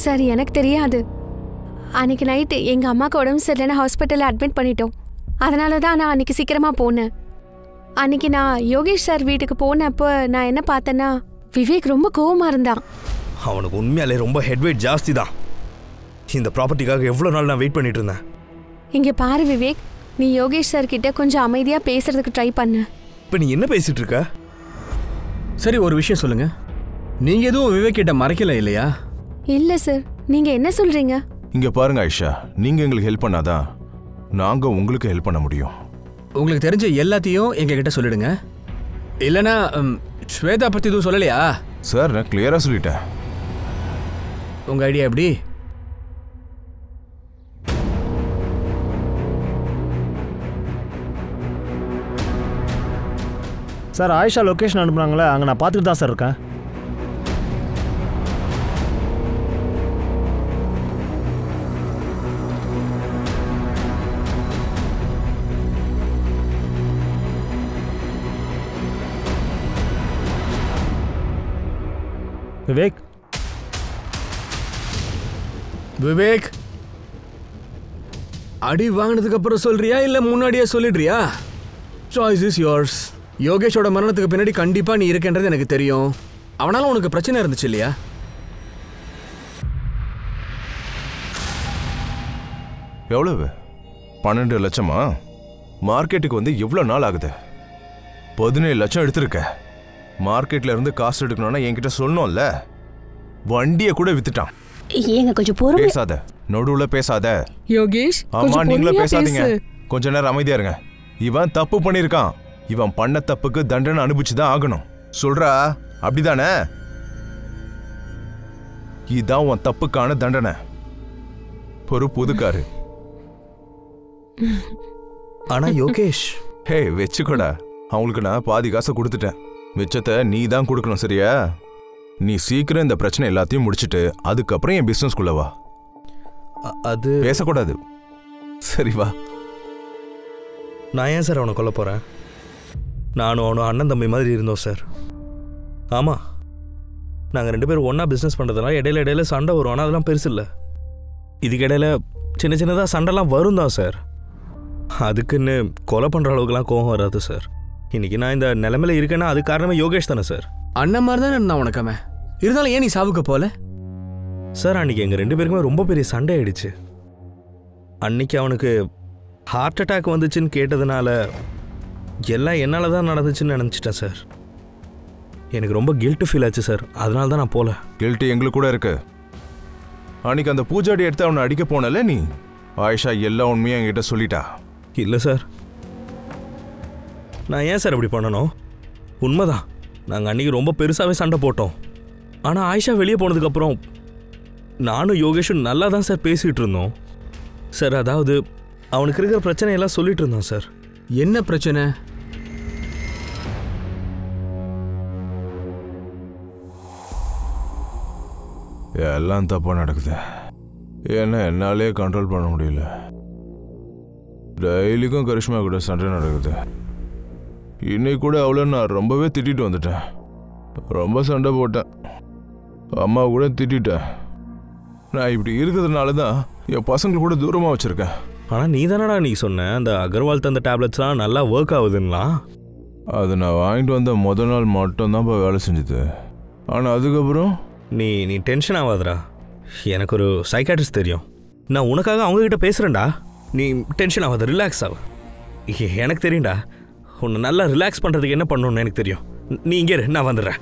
சார், எனக்கு தெரியாது. அன்னைக்கு நைட்டு எங்கள் அம்மாவுக்கு உடம்பு சரியில்லைன்னா ஹாஸ்பிட்டலில் அட்மிட் பண்ணிட்டோம். அதனால தான் நான் அன்றைக்கி சீக்கிரமாக போனேன். அன்றைக்கி நான் யோகேஷ் சார் வீட்டுக்கு போனப்போ நான் என்ன பார்த்தேன்னா, விவேக் ரொம்ப கோவமாக இருந்தான். அவனுக்கு உண்மையாலே ரொம்ப ஹெட்வெயிட் ஜாஸ்தி தான். இந்த ப்ராப்பர்ட்டிக்காக எவ்வளோ நாள் நான் வெயிட் பண்ணிட்டு இருந்தேன். இங்கே பாரு விவேக், நீ யோகேஷ் சார் கிட்ட கொஞ்சம் அமைதியாக பேசுறதுக்கு ட்ரை பண்ண. இப்போ நீ என்ன பேசிட்டு இருக்க? சரி, ஒரு விஷயம் சொல்லுங்க, நீங்க எதுவும் விவேக் கிட்ட மறைக்கல இல்லையா? இல்லை சார், நீங்கள் என்ன சொல்கிறீங்க? இங்கே பாருங்க ஆயிஷா, நீங்கள் எங்களுக்கு ஹெல்ப் பண்ணாதான் நாங்கள் உங்களுக்கு ஹெல்ப் பண்ண முடியும். உங்களுக்கு தெரிஞ்ச எல்லாத்தையும் எங்ககிட்ட சொல்லிடுங்க. இல்லைன்னா ஸ்வேதா பற்றி எதுவும் சொல்லலையா? சார், நான் கிளியராக சொல்லிட்டேன். உங்கள் ஐடியா எப்படி? சார், ஆயிஷா லொக்கேஷன் அனுப்புனாங்களே, அங்கே நான் பார்த்துட்டு தான் சார் இருக்கேன். விவேக், விவேக், அடி வாங்கினதுக்கு அப்புறம் சொல்றியா இல்ல முன்னாடியே சொல்லிடுறியா? Choice is yours. யோகேஷோட மரணத்துக்கு பின்னாடி கண்டிப்பா நீ இருக்கன்றது எனக்கு தெரியும். அவனால உனக்கு பிரச்சனை இருந்துச்சு இல்லையா? எவ்வளவு? 12 லட்சமா? மார்க்கெட்டுக்கு வந்து எவ்வளோ நாள் ஆகுது? 17 லட்சம் எடுத்திருக்க. மார்க்கெட்ல இருந்து காசு எடுக்கணும்னா என்கிட்ட சொல்லணும்ல. வண்டியை கூட வித்துட்டான். ஏங்க கொஞ்சம் பொறுமை. பேசாத, நடுவுல பேசாத. யோகேஷ், ஆமா, நீங்களும் பேசாதீங்க. கொஞ்ச நேரம் அமைதியா இருங்க. இவன் தப்பு பண்ணிருக்கான். இவன் பண்ண தப்புக்கு தண்டனை அனுபவிச்சுதான் ஆகணும். சொல்றா, அப்படிதானே? இதான் உன் தப்புக்கான தண்டனை. ஒரு புதுக்காரு. ஆனா யோகேஷ், ஹே, வச்சுக்கோடா. அவங்களுக்கு நான் பாதி காசை கொடுத்துட்டேன். மிச்சத்தை நீ தான் கொடுக்கணும், சரியா? நீ சீக்கிரம் இந்த பிரச்சனை எல்லாத்தையும் முடிச்சுட்டு அதுக்கப்புறம் என் பிசினஸ்குள்ள வா. அது பேசக்கூடாது, சரி வா. நான் ஏன் சார் அவனை கொல்ல போகிறேன்? நானும் அவனும் அண்ணன் தம்பி மாதிரி இருந்தோம் சார். ஆமாம், நாங்கள் 2 பேரும் ஒன்றா பிஸ்னஸ் பண்ணுறதுனால இடையில சண்டை வரும். ஆனால் அதெல்லாம் பெருசு இல்லை. இதுக்கு இடையில சின்ன சின்னதாக சண்டைலாம் வரும் தான் சார். அதுக்குன்னு கொலை பண்ணுற அளவுக்குலாம் கோபம் வராது சார். இன்றைக்கி நான் இந்த நிலைமையில் இருக்கேன்னா அது காரணமே யோகேஷ் தானே சார். அண்ணன் மாதிரி தானே நான் உனக்கமே. இருந்தாலும் ஏன் நீ சாவுக்கு போல? சார், அன்றைக்கி எங்கள் 2 பேருக்குமே ரொம்ப பெரிய சண்டை ஆயிடுச்சு. அன்றைக்கி அவனுக்கு ஹார்ட் அட்டாக் வந்துச்சுன்னு கேட்டதுனால எல்லாம் என்னால் தான் நடந்துச்சுன்னு நினச்சிட்டேன் சார். எனக்கு ரொம்ப கில்ட்டு ஃபீல் ஆச்சு சார். அதனால தான் நான் போகல. கில்ட்டு எங்களுக்கு கூட இருக்கு. அன்னைக்கு அந்த பூஜாடி எடுத்து அவனை அடிக்க போனல நீ. ஆயிஷா எல்லா உண்மையும் என்கிட்ட சொல்லிட்டா. இல்லை சார், நான் ஏன் சார் அப்படி பண்ணணும்? உண்மைதான், நாங்கள் அன்றைக்கி ரொம்ப பெருசாகவே சண்டை போட்டோம். ஆனால் ஆயிஷா வெளியே போனதுக்கப்புறம் நானும் யோகேஷும் நல்லா தான் சார் பேசிகிட்டு இருந்தோம் சார். அதாவது அவனுக்கு இருக்கிற பிரச்சனையெல்லாம் சொல்லிட்டு இருந்தோம் சார். என்ன பிரச்சனை? எல்லாம் தப்பா நடக்குது. ஏன்னா என்னாலே கண்ட்ரோல் பண்ண முடியல. டெய்லிக்கும் கரிஷ்மா கூட சண்டை நடக்குது. இன்னைக்கு கூட அவளை நான் ரொம்பவே திட்டிட்டு வந்துட்டேன். ரொம்ப சண்டை போட்டேன். அம்மா கூட திட்டேன். நான் இப்படி இருக்கிறதுனால தான் என் பசங்களை கூட தூரமாக வச்சுருக்கேன். ஆனால் நீ தானடா நீ சொன்ன அந்த அகர்வால் தந்த டேப்லெட்ஸ்லாம் நல்லா ஒர்க் ஆகுதுன்னா? அது நான் வாங்கிட்டு வந்த முதல் நாள் மட்டும்தான் இப்போ வேலை செஞ்சுது. ஆனால் அதுக்கப்புறம் நீ நீ டென்ஷன் ஆகாதடா. எனக்கு ஒரு சைக்காட்ரிஸ்ட் தெரியும். நான் உனக்காக அவங்கக்கிட்ட பேசுகிறேன்டா. நீ டென்ஷன் ஆகாத, ரிலாக்ஸ் ஆகு. எனக்கு தெரியும்டா, உன்னை நல்லா ரிலாக்ஸ் பண்ணுறதுக்கு என்ன பண்ணணும்னு எனக்கு தெரியும். நீ இங்கே இரு, நான் வந்துடுறேன்.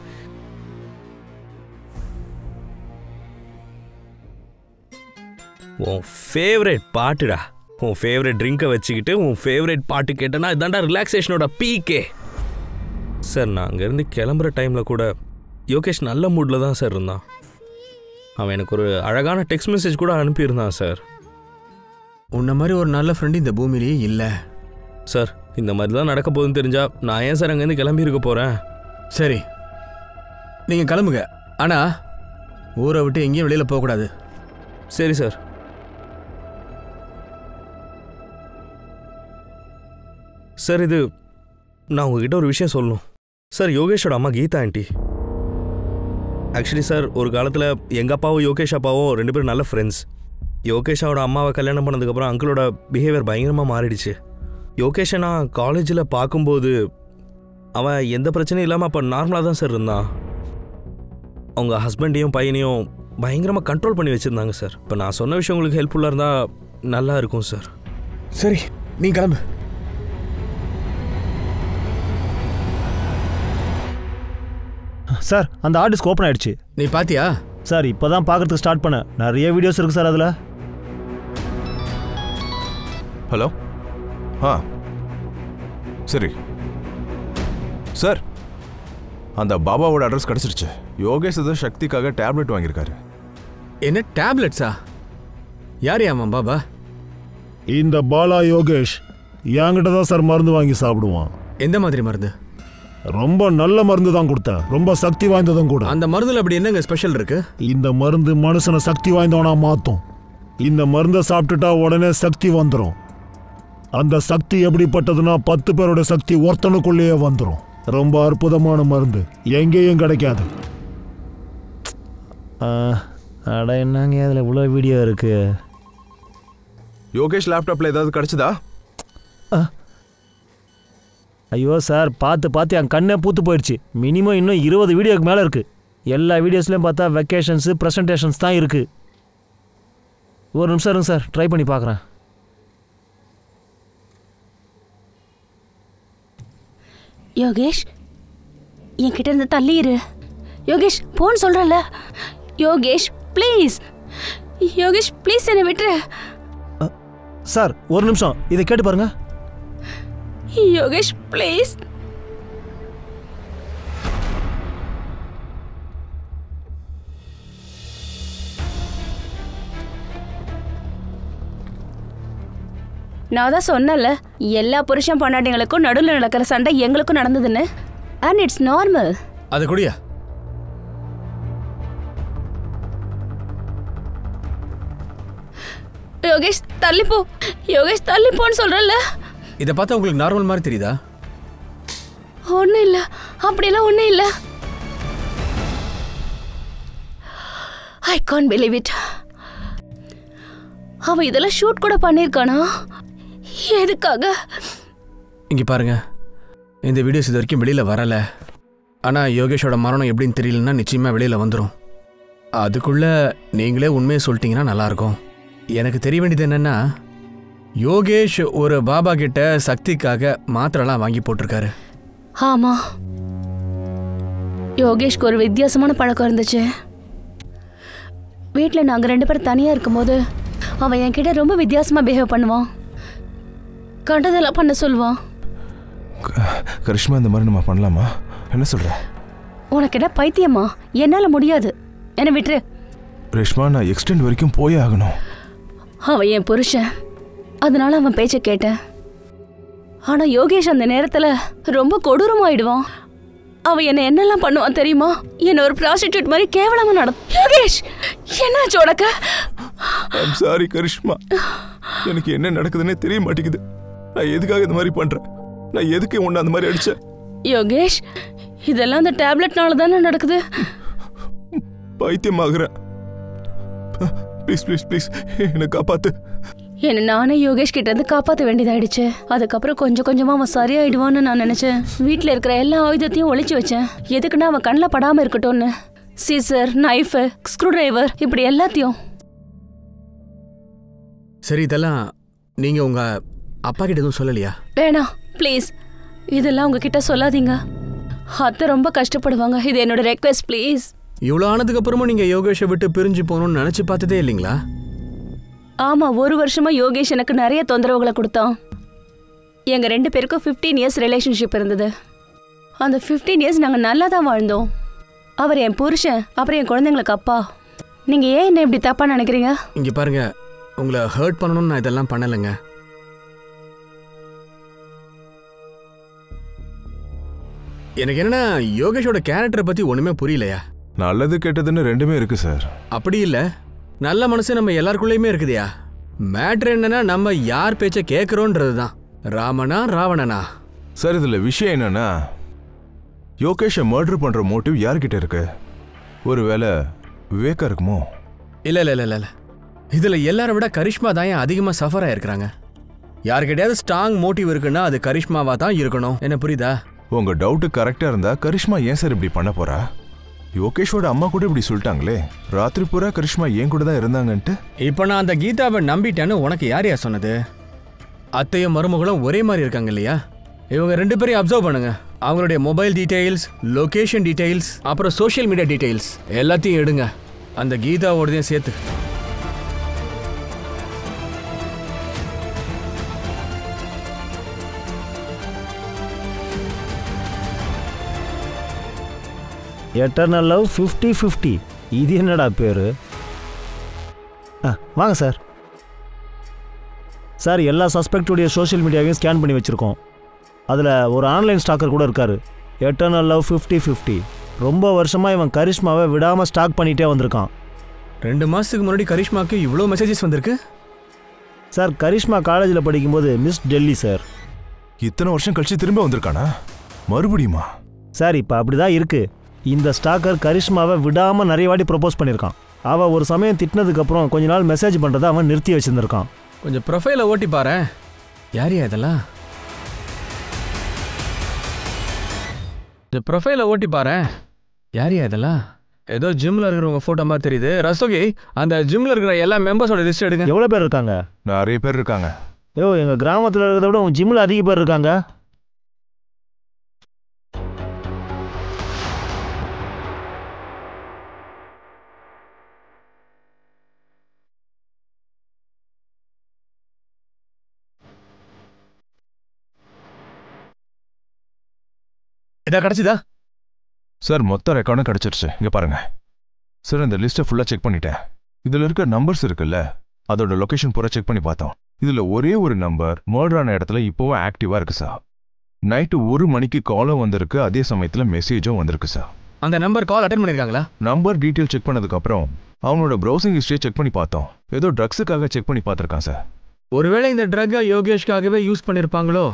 உன் ஃபேவரட் பாட்டுடா, உன் ஃபேவரட் ட்ரிங்கை வச்சுக்கிட்டு உன் ஃபேவரட் பாட்டு கேட்டேன்னா இதாண்டா ரிலாக்ஸேஷனோட பீக்கே. சார், நான் அங்கேருந்து கிளம்புற டைமில் கூட யோகேஷ் நல்ல மூடில் தான் சார் இருந்தான். அவன் எனக்கு ஒரு அழகான டெக்ஸ்ட் மெசேஜ் கூட அனுப்பியிருந்தான் சார். உன்ன மாதிரி ஒரு நல்ல ஃப்ரெண்டு இந்த பூமியிலேயே இல்லை சார். இந்த மாதிரி தான் நடக்க போகுதுன்னு தெரிஞ்சா நான் ஏன் சார் அங்கேருந்து கிளம்பி இருக்க போகிறேன்? சரி, நீங்கள் கிளம்புங்க. ஆனால் ஊரை விட்டு எங்கேயும் வெளியில் போகக்கூடாது. சரி சார். சார், இது நான் உங்ககிட்ட ஒரு விஷயம் சொல்லணும் சார். யோகேஷோட அம்மா கீதா ஆண்டி. ஆக்சுவலி சார், ஒரு காலத்தில் எங்கள் அப்பாவும் யோகேஷ் அப்பாவும் 2 பேரும் நல்ல ஃப்ரெண்ட்ஸ். யோகேஷோட அம்மாவை கல்யாணம் பண்ணதுக்கப்புறம் அங்கிளோட பிஹேவியர் பயங்கரமாக மாறிடுச்சு. யோகேஷை நான் காலேஜில் பார்க்கும்போது அவன் எந்த பிரச்சனையும் இல்லாமல் அப்போ நார்மலாக தான் சார் இருந்தான். அவங்க ஹஸ்பண்டையும் பையனையும் பயங்கரமாக கண்ட்ரோல் பண்ணி வச்சுருந்தாங்க சார். இப்போ நான் சொன்ன விஷயம் உங்களுக்கு ஹெல்ப்ஃபுல்லாக இருந்தால் நல்லா இருக்கும் சார். சரி, நீ கிளம்பு. சார், அந்த ஆர்டிஸ்க் ஓப்பன் ஆயிடுச்சு. நீ பாத்தியா? சார், இப்போ தான் பார்க்கறதுக்கு ஸ்டார்ட் பண்ண. நிறைய வீடியோஸ் இருக்குது சார் அதில். ஹலோ. சரி சார், அந்த பாபாவோட அட்ரஸ் கிடச்சிருச்சு. யோகேஷ் தான் சக்திக்காக டேப்லெட் வாங்கியிருக்காரு. என்ன டேப்லெட்ஸா? யார் அவன் பாபா? இந்த பாலா யோகேஷ் என்கிட்ட தான் சார் மருந்து வாங்கி சாப்பிடுவான். எந்த மாதிரி மருந்து? ரொம்ப நல்ல மருந்து தான் கொடுத்தேன், ரொம்ப சக்தி வாய்ந்ததும் கூட. அந்த மருந்துல அப்படி என்னங்க ஸ்பெஷல் இருக்கு? இந்த மருந்து மனுஷனை சக்தி வாய்ந்தவனா மாற்றும். இந்த மருந்தை சாப்பிட்டுட்டா உடனே சக்தி வந்துடும். அந்த சக்தி எப்படிப்பட்டதுன்னா 10 பேரோட சக்தி ஒருத்தனுக்குள்ளேயே வந்துடும். ரொம்ப அற்புதமான மருந்து, எங்கேயும் கிடைக்காது. அட என்னங்க அதில் இவ்வளோ வீடியோ இருக்கு. யோகேஷ் லேப்டாப்பில் ஏதாவது கிடச்சிதா? ஐயோ சார், பார்த்து என் கண்ணே பூத்து போயிடுச்சு. மினிமம் இன்னும் 20 வீடியோக்கு மேலே இருக்குது. எல்லா வீடியோஸ்லையும் பார்த்தா வெக்கேஷன்ஸு ப்ரெசன்டேஷன்ஸ் தான் இருக்குது. ஒரு நிமிஷம் இருங்க சார், ட்ரை பண்ணி பார்க்குறேன். யோகேஷ், என்கிட்ட இருந்து தள்ளி இரு. யோகேஷ், போன்னு சொல்கிறல்ல. யோகேஷ் ப்ளீஸ், யோகேஷ் ப்ளீஸ் என்னை விட்டுரு. சார், ஒரு நிமிஷம், இதை கேட்டு பாருங்க. யோகேஷ் ப்ளீஸ். நான் தான் சொன்னல, எல்லா புருஷன் பொண்டாட்டிங்களுக்கும் நடுவில் நடக்கிற சண்டை எங்களுக்கும் நடந்ததுன்னு. And it's normal. அது கூடியா? யோகேஷ் தள்ளிப்போ, யோகேஷ் தள்ளிப்போன்னு சொல்றல. இதை பார்த்தா உங்களுக்கு நார்மல் மாதிரி தெரியுதா? ஒன்றும் இல்லை, அப்படிலாம் ஒன்றும் இல்லை. I can't believe it. அவன் இதெல்லாம் ஷூட் கூட பண்ணியிருக்கானா? எதுக்காக? இங்கே பாருங்க, இந்த வீடியோஸ் இது வரைக்கும் வெளியில் வரலை. ஆனால் யோகேஷோட மரணம் எப்படின்னு தெரியலன்னா நிச்சயமாக வெளியில் வந்துடும். அதுக்குள்ளே நீங்களே உண்மையை சொல்லிட்டீங்கன்னா நல்லாயிருக்கும். எனக்கு தெரிய வேண்டியது என்னென்னா, யோகேஷ் ஒரு பாபா கிட்ட சக்திக்காக மாத்திரைலாம் வாங்கி போட்டிருக்காரு. ஆமாம், யோகேஷ்க்கு ஒரு வித்தியாசமான பழக்கம் இருந்துச்சு. வீட்டில் நாங்கள் 2 பேரும் தனியாக இருக்கும்போது அவன் என்கிட்ட ரொம்ப வித்தியாசமாக பிஹேவ் பண்ணுவான். கண்டதெல்லாம் பண்ண சொல்லுவான். கரிஷ்மா, இந்த மாதிரி நம்ம பண்ணலாமா? என்ன சொல்ற? உனக்கு என்ன பைத்தியமா? என்னால் முடியாது, என்ன விட்டுரு. ரேஷ்மா, நான் எக்ஸ்டெண்ட் வரைக்கும் போயே ஆகணும். அவன் என் புருஷன், அதனால அவன் பேச்சை கேட்டேன். ஆனால் யோகேஷ் அந்த நேரத்தில் ரொம்ப கொடூரமாயிடுவான். அவன் என்னை என்னெல்லாம் பண்ணுவான் தெரியுமா? என்ன ஒரு ப்ராஸ்டிடியூட் மாதிரி கேவலமா யோகேஷ், என்னாச்சு உனக்கு? ஐம் சாரி கரிஷ்மா, எனக்கு என்ன நடக்குதுன்னே தெரிய மாட்டேங்குது. நான் எதுக்காக இந்த மாதிரி பண்றேன்? நான் எதுக்கு உன்னை அந்த மாதிரி அடிச்சேன்? யோகேஷ், இதெல்லாம் அந்த டேப்லெட்னால தானே நடக்குது. பைத்தியமாகறேன். ப்ளீஸ் ப்ளீஸ் ப்ளீஸ் என்னை காப்பாத்து. என்ன நானே யோகேஷ் கிட்ட இருந்து காப்பாற்ற வேண்டியதாயிடுச்சு. அதுக்கப்புறம் கொஞ்சம் கொஞ்சமா அவன் சரியாயிடுவான்னு நான் நினைச்சேன். வீட்டில் இருக்கிற எல்லா ஆயுதத்தையும் ஒளிச்சு வச்சேன். எதுக்குன்னா அவன் கண்ணில் படாம இருக்கட்டும்னு. சீசர், நைஃபு, ஸ்க்ரூ டிரைவர் இப்படி எல்லாத்தையும். சரி, இதெல்லாம் நீங்க உங்க அப்பா கிட்ட எதுவும் சொல்லலையா? வேணாம் ப்ளீஸ், இதெல்லாம் உங்ககிட்ட சொல்லாதீங்க. அத்தை ரொம்ப கஷ்டப்படுவாங்க. இது என்னோட ரெக்வெஸ்ட் ப்ளீஸ். இவ்வளோ ஆனதுக்கு அப்புறமும் நீங்க யோகேஷை விட்டு பிரிஞ்சு போகணும்னு நினைச்சு பார்த்ததே இல்லைங்களா? ஆமா, 1 வருஷமா யோகேஷ் எனக்கு நிறைய தொந்தரவுகளை கொடுத்தான். எங்க 2 பேருக்கும் 15 இயர்ஸ் ரிலேஷன்ஷிப் இருந்தது. அந்த 15 இயர்ஸ் நாங்கள் நல்லா தான் வாழ்ந்தோம். அவர் என் புருஷன், அப்புறம் என் குழந்தைங்களுக்கு அப்பா. நீங்க ஏன் என்ன இப்படி தப்பா நினைக்கிறீங்க? இங்க பாருங்க, உங்களை ஹர்ட் பண்ணணும்னு நான் இதெல்லாம் பண்ணலைங்க. எனக்கு என்னன்னா யோகேஷோட கேரக்டரை பத்தி ஒண்ணுமே புரியலையா? நல்லது கெட்டதுன்னு ரெண்டுமே இருக்கு சார். அப்படி இல்ல, நல்ல மனசு நம்ம எல்லாருக்குள்ளயுமே இருக்குதுயா. மேட்ரு என்னன்னா நம்ம யார் பேச்ச கேட்கறோன்றது தான். ராமனா ராவணனா? சார், இதுல விஷயம் என்னன்னா, யோகேஷை மர்டர் பண்ற மோட்டிவ் யார்கிட்ட இருக்கு? ஒருவேளை விவேகா இருக்குமோ? இல்ல இல்ல இல்ல இல்ல, இதுல எல்லாரை விட கரிஷ்மா தான் அதிகமா சஃபர் ஆயிருக்கிறாங்க. யாருக்கிட்டையாவது ஸ்ட்ராங் மோட்டிவ் இருக்குன்னா அது கரிஷ்மாவா தான் இருக்கணும். என்ன புரியுதா? உங்க டவுட்டு கரெக்டா இருந்தா கரிஷ்மா ஏன் சார் இப்படி பண்ண போறா? யோகேஷோட அம்மா கூட இப்படி சொல்லிட்டாங்களே, ராத்திரி பூரா கரிஷ்மா ஏன் கூட தான் இருந்தாங்கன்ட்டு. இப்ப நான் அந்த கீதாவை நம்பிட்டேன்னு உனக்கு யார் யார் சொன்னது? அத்தையும் மருமகளும் ஒரே மாதிரி இருக்காங்க இல்லையா? இவங்க 2 பேரையும் அப்சர்வ் பண்ணுங்க. அவங்களுடைய மொபைல் டீடைல்ஸ், லொகேஷன் டீடைல்ஸ், அப்புறம் சோஷியல் மீடியா டீடைல்ஸ் எல்லாத்தையும் எடுங்க. அந்த கீதாவோடதையும் சேர்த்து. Eternal love 50-50. இது என்னடா பேரு? வாங்க சார். சார், எல்லா சஸ்பெக்டுடைய சோஷியல் மீடியாவையும் ஸ்கேன் பண்ணி வச்சுருக்கோம். அதில் ஒரு ஆன்லைன் ஸ்டாக்கர் கூட இருக்கார். Eternal love 50-50. ரொம்ப வருஷமாக இவன் கரிஷ்மாவை விடாமல் ஸ்டாக் பண்ணிகிட்டே வந்திருக்கான். 2 மாதத்துக்கு முன்னாடி கரிஷ்மாவுக்கு இவ்வளோ மெசேஜஸ் வந்திருக்கு சார். கரிஷ்மா காலேஜில் படிக்கும்போது மிஸ் டெல்லி சார். இத்தனை வருஷம் கழிச்சு திரும்ப வந்திருக்கானா? மறுபடியுமா? சார், இப்போ அப்படி தான் இருக்குது. இந்த ஸ்டாக்கர் கரிஷ்மாவை விடாமல் நிறைய வாட்டி ப்ரப்போஸ் பண்ணியிருக்கான். அவள் ஒரு சமயம் திட்டினதுக்கப்புறம் கொஞ்ச நாள் மெசேஜ் பண்ணுறதை அவன் நிறுத்தி வச்சுருந்துருக்கான். கொஞ்சம் ப்ரொஃபைலை ஓட்டி பாரு. யாரையா இதெல்லாம்? இந்த ப்ரொஃபைலை ஓட்டி பாரு. யாரையா இதெல்லாம்? ஏதோ ஜிம்மில் இருக்கிறவங்க ஃபோட்டோ மாதிரி தெரியுது. ரசோகி, அந்த ஜிம்மில் இருக்கிற எல்லா மெம்பர்ஸோட லிஸ்ட் எடுங்க. எவ்வளோ பேர் இருக்காங்க? நிறைய பேர் இருக்காங்க. எங்கள் கிராமத்தில் இருக்கிறத விட உங்கள் ஜிம்மில் அதிக பேர் இருக்காங்க. இதான் கிடைச்சிதா? சார், மொத்த ரெக்கார்டும் கிடைச்சிருச்சு. இங்க பாருங்க சார். இந்த லிஸ்ட்டை ஃபுல்லா செக் பண்ணிட்டேன். இதுல இருக்க நம்பர்ஸ் இருக்குல்ல, அதோட லொகேஷன் பூரா செக் பண்ணி பார்த்தோம். இதுல ஒரே ஒரு நம்பர் மர்டர் ஆன இடத்துல இப்போவும் ஆக்டிவா இருக்கு சார். நைட்டு 1 மணிக்கு காலும் வந்திருக்கு, அதே சமயத்துல மெசேஜும் வந்திருக்கு சார். அந்த நம்பர் கால் அட்டெண்ட் பண்ணிருக்காங்களா? நம்பர் டீட்டெயில் செக் பண்ணதுக்கு அப்புறம் அவனோட ப்ரௌசிங் ஹிஸ்டரியை செக் பண்ணி பார்த்தோம். ஏதோ ட்ரக்ஸுக்காக செக் பண்ணி பார்த்துருக்கான் சார். ஒருவேளை இந்த ட்ரக்கை யோகேஷ்காகவே யூஸ் பண்ணிருப்பாங்களோ?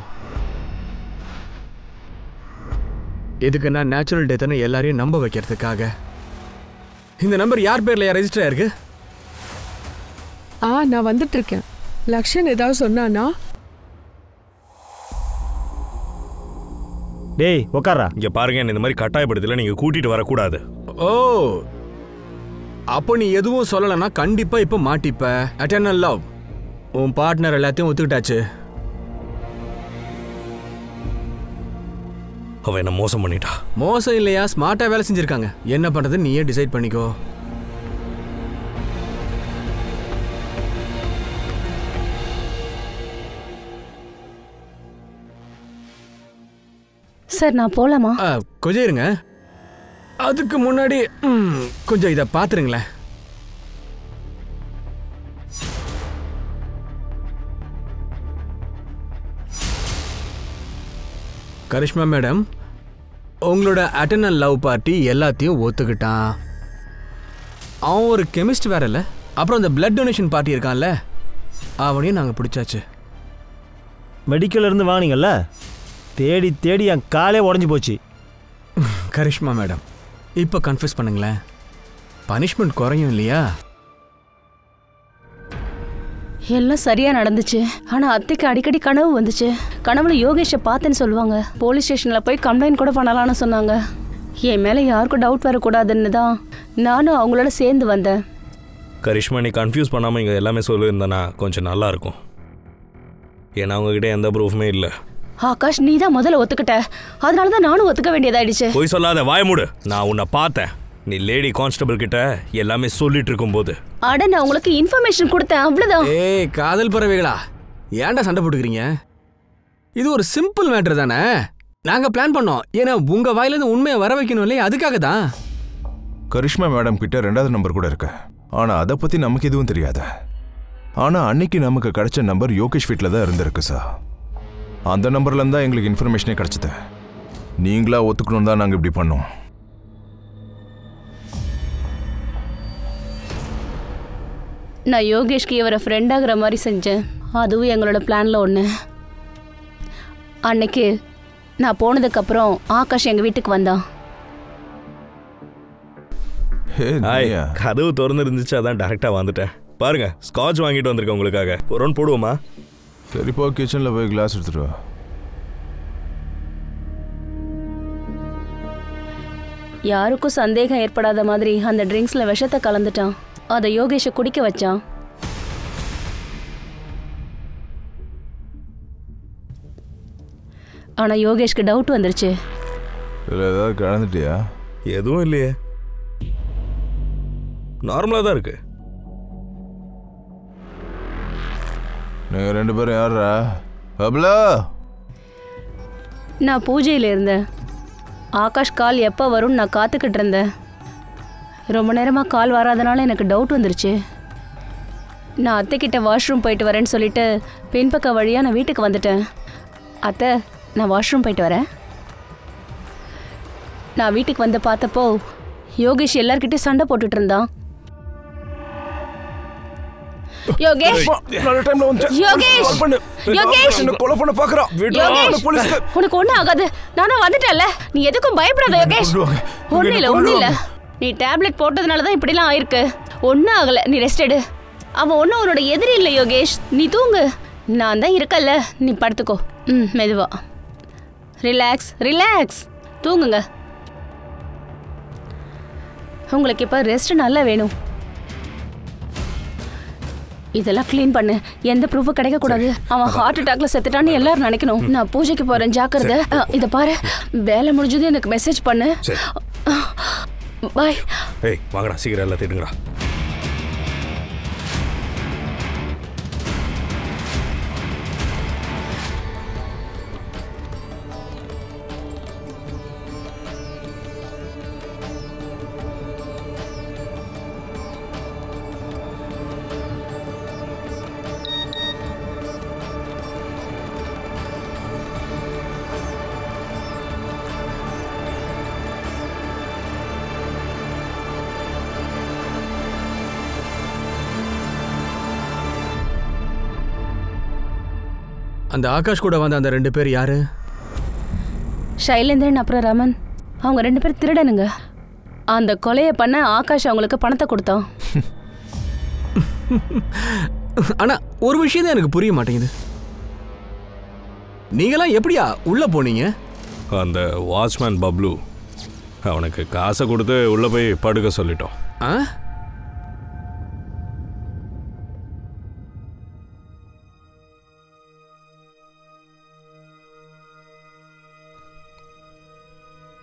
எதுக்குன்னா நேச்சுரல் டெத்துன்னு எல்லாரையும் நம்ப வைக்கிறதுக்காக. இந்த நம்பர் யார் பேர்ல ரெஜிஸ்டர் ஆயிருக்கு? நான் வந்துட்டு இருக்கேன். லக்ஷன் ஏதாவது சொன்னானா? டேய் உக்காரா. இங்க பாருங்க, என்ன இந்த மாதிரி கட்டாயப்படுத்தல நீங்க கூட்டிட்டு வரக்கூடாது. ஓ, அப்போ நீ எதுவும் சொல்லலைன்னா கண்டிப்பா இப்ப மாட்டிப்ப. எட்டர்னல் லவ், உன் பார்ட்னர் எல்லாத்தையும் ஒத்துக்கிட்டாச்சு. அவ என்ன மோசம் பண்ணிட்டா. மோசம் இல்லையா, ஸ்மார்ட்டா வேலை செஞ்சிருக்காங்க. என்ன பண்றது நீயே டிசைட் பண்ணிக்கோ. சார், நான் போலாமா? கொஞ்சம் இருங்க. அதுக்கு முன்னாடி கொஞ்சம் இதை பாத்துருங்களேன். கரிஷ்மா மேடம், உங்களோட எட்டர்னல் லவ் பார்ட்டி எல்லாத்தையும் ஒத்துக்கிட்டான். அவன் ஒரு கெமிஸ்ட் வேற இல்லை. அப்புறம் இந்த பிளட் டொனேஷன் பார்ட்டி இருக்கான்ல, அவனையும் நாங்கள் பிடிச்சாச்சு. மெடிக்கல்ல இருந்து வாங்கினீங்கல்ல, தேடி தேடி என் காலே உடஞ்சி போச்சு. கரிஷ்மா மேடம், இப்போ கன்ஃபியூஸ் பண்ணுங்களேன். பனிஷ்மெண்ட் குறையும் இல்லையா? எல்லாம் சரியா நடந்துச்சு. ஆனா அத்தைக்கு அடிக்கடி கனவு வந்துச்சு. கனவுல யோகேஷை பார்த்தேன்னு சொல்லுவாங்க. போலீஸ் ஸ்டேஷன்ல போய் கம்ப்ளைண்ட் கூட பண்ணலாம்னு சொன்னாங்க. என் மேல யாருக்கும் டவுட் வரக்கூடாதுன்னு தான் நானும் அவங்களோட சேர்ந்து வந்தேன். கரிஷ்மா, நீ கன்ஃபியூஸ் பண்ணாமல் இங்கே எல்லாமே சொல்லியிருந்தனா கொஞ்சம் நல்லா இருக்கும். ஏன்னா அவங்ககிட்ட எந்த ப்ரூஃப்மே இல்லை. ஆகாஷ், நீ தான் முதல்ல ஒத்துக்கிட்ட, அதனால தான் நானும் ஒத்துக்க வேண்டியதாயிடுச்சு. போய் சொல்லாத, வாய மூடு. நான் உன்னை பார்த்தேன், நீ லேடி கான்ஸ்டபிள் கிட்ட எல்லாமே சொல்லிட்டு இருக்கும்போது. அட, நான் உங்களுக்கு இன்ஃபர்மேஷன் கொடுத்தேன், அவ்வளவுதான். ஏய் காதல் பறவைகளா, ஏன்டா சண்டை போட்டுக்கிறீங்க? இது ஒரு சிம்பிள் மேட்டர் தானே. நாங்க பிளான் பண்ணோம், ஏன்னா உங்க வாயிலிருந்து உண்மையை வர வைக்கணும் இல்லையா, அதுக்காக தான். கரிஷ்மா மேடம் கிட்ட 2வது நம்பர் கூட இருக்கு, ஆனா அதை பத்தி நமக்கு எதுவும் தெரியாது. ஆனா அன்னைக்கு நமக்கு கிடைச்ச நம்பர் யோகேஷ் வீட்டில் தான் இருந்திருக்கு சார். அந்த நம்பர்ல இருந்தா எங்களுக்கு இன்ஃபர்மேஷனே கிடைச்சது. நீங்களா ஒத்துக்கணும் தான் நாங்க இப்படி பண்ணோம். நான் யோகேஷ்க்கு இவரை ஃப்ரெண்டாகிற மாதிரி செஞ்சேன், அதுவும் எங்களோட பிளான்ல ஒன்று. அன்னைக்கு நான் போனதுக்கப்புறம் ஆகாஷ் எங்கள் வீட்டுக்கு வந்தான். கதவு திறந்து இருந்துச்சு, அதான் டேரெக்டாக வந்துட்டேன். பாருங்க, ஸ்காட்ச் வாங்கிட்டு வந்திருக்கேன் உங்களுக்காக. ஒரு ரவுண்ட் போடுவோமா? சரிப்பா, கிச்சனில் போய் கிளாஸ் எடுத்துட்டு வா. யாருக்கும் சந்தேகம் ஏற்படாத மாதிரி அந்த ட்ரிங்க்ஸில் விஷத்தை கலந்துட்டான். அதை யோகேஷை குடிக்க வச்சான். ஆனால் யோகேஷ்க்கு டவுட் வந்துருச்சு. இதில் ஏதாவது கலந்துட்டியா? எதுவும் இல்லையே, நார்மலாக தான் இருக்கு. நீங்கள் 2 பேரும் யாரா? அப்லா, நான் பூஜையில் இருந்தேன். ஆகாஷ் கால் எப்போ வரும்னு நான் காத்துக்கிட்டு இருந்தேன். ரொம்ப நேரமாக கால் வராதனால எனக்கு டவுட் வந்துருச்சு. நான் அத்தைக்கிட்ட வாஷ்ரூம் போயிட்டு வரேன்னு சொல்லிட்டு பின்பக்க வழியாக நான் வீட்டுக்கு வந்துட்டேன். அத்தை, நான் வாஷ்ரூம் போயிட்டு வரேன். நான் வீட்டுக்கு வந்து பார்த்தப்போ யோகேஷ் எல்லார்கிட்டையும் சண்டை போட்டுட்டு இருந்தான். யோகேஷ், யோகேஷ், யோகேஷ், உனக்கு ஒன்றும் ஆகாது, நானும் வந்துட்டேன்ல, நீ எதுக்கும் பயப்படாத யோகேஷ். ஒன்றும் இல்லை, ஒன்றும் இல்லை. நீ டேப்லெட் போட்டதுனால தான் இப்படிலாம் ஆயிருக்கு. ஒன்றும் ஆகலை, நீ ரெஸ்ட் எடு. அவன் ஒன்றும் உன்னோட எதிரி இல்லை யோகேஷ், நீ தூங்கு. நான் தான் இருக்கல்ல, நீ படுத்துக்கோ. மெதுவா, ரிலாக்ஸ் ரிலாக்ஸ், தூங்குங்க. உங்களுக்கு இப்போ ரெஸ்ட் நல்லா வேணும். இதெல்லாம் க்ளீன் பண்ணு, எந்த ப்ரூஃபும் கிடைக்கக்கூடாது. அவன் ஹார்ட் அட்டாக்ல செத்துட்டான்னு எல்லாரும் நினைக்கணும். நான் பூஜைக்கு போறேன், ஜாக்கிரதை. இதை பாரு, வேலை முடிஞ்சது எனக்கு மெசேஜ் பண்ணு. பாய். ஏய் வாங்கடா, சீக்கிரம் எல்லாம் தேடுங்கடா. அந்த ஆகாஷ் கூட வந்த அந்த 2 பேர் யாரு? ஷைலேந்திரன் அப்புறம் ரமன். அவங்க 2 பேர் திருடனுங்க. அந்த கொலையை பண்ண ஆகாஷ் அவங்களுக்கு பணத்தை கொடுத்தான். ஆனா ஒரு விஷயம் தான் எனக்கு புரிய மாட்டேங்குது. நீங்களாம் எப்படியா உள்ள போனீங்க? அந்த வாட்ச்மேன் பப்ளு அவனுக்கு காசை கொடுத்து உள்ள போய் படுக்க சொல்லிட்டோம்.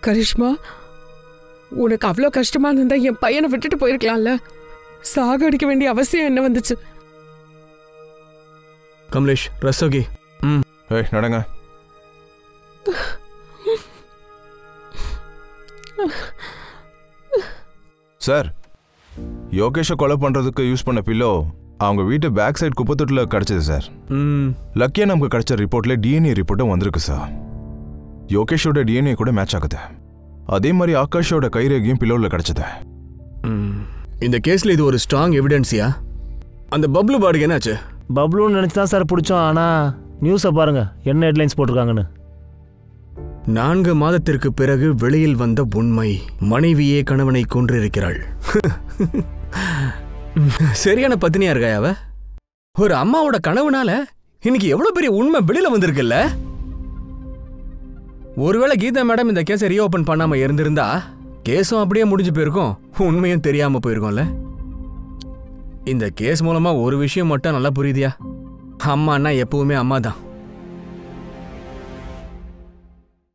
கரிஷ்மா, உனக்கு அவ்வளோ கஷ்டமா இருந்தா என் பையனை விட்டுட்டு போயிருக்கலாம்ல. சாகடிக்க வேண்டிய அவசியம் என்ன வந்துச்சு? கமலேஷ், ரசோகி, நடங்க. சார், யோகேஷை கொலை பண்றதுக்கு யூஸ் பண்ண பில்லோ அவங்க வீட்டு பேக் சைடு குப்பத்தொட்டில் கிடைச்சது சார். லக்கியா நமக்கு கிடைச்ச ரிப்போர்ட்ல டிஎன்ஏ ரிப்போர்ட்டும் வந்திருக்கு சார். யோகேஷோட டிஎன்ஏ கூட மேட்ச் ஆகுது. அதே மாதிரி ஆகாஷோட கைரேகையும் பில்லோவில் கிடைச்சது. இந்த கேஸ்ல இது ஒரு ஸ்ட்ராங் எவிடன்ஸியா? அந்த பப்ளு பாடிக்கு என்னாச்சு? பப்ளுன்னு நினைச்சு தான் சார் பிடிச்சோம். ஆனா நியூஸை பாருங்க, என்ன ஹெட்லைன்ஸ் போட்டிருக்காங்கன்னு. 4 மாதத்திற்கு பிறகு வெளியில் வந்த உண்மை, மனைவியே கணவனை கொன்றிருக்கிறாள். சரியான பத்தினியா இருக்கா அவ? ஒரு அம்மாவோட கனவுனால இன்னைக்கு எவ்வளவு பெரிய உண்மை வெளியில வந்திருக்குல்ல. ஒருவேளை கீதா மேடம் இந்த கேஸை ரீஓபன் பண்ணாம இருந்திருந்தா கேஸும் அப்படியே முடிஞ்சு போயிருக்கும். உண்மையும் தெரியாம போயிருக்கோம்ல. இந்த கேஸ் மூலமா ஒரு விஷயம் மட்டும் நல்லா புரியுதியா? அம்மான்னா எப்பவுமே அம்மா தான்.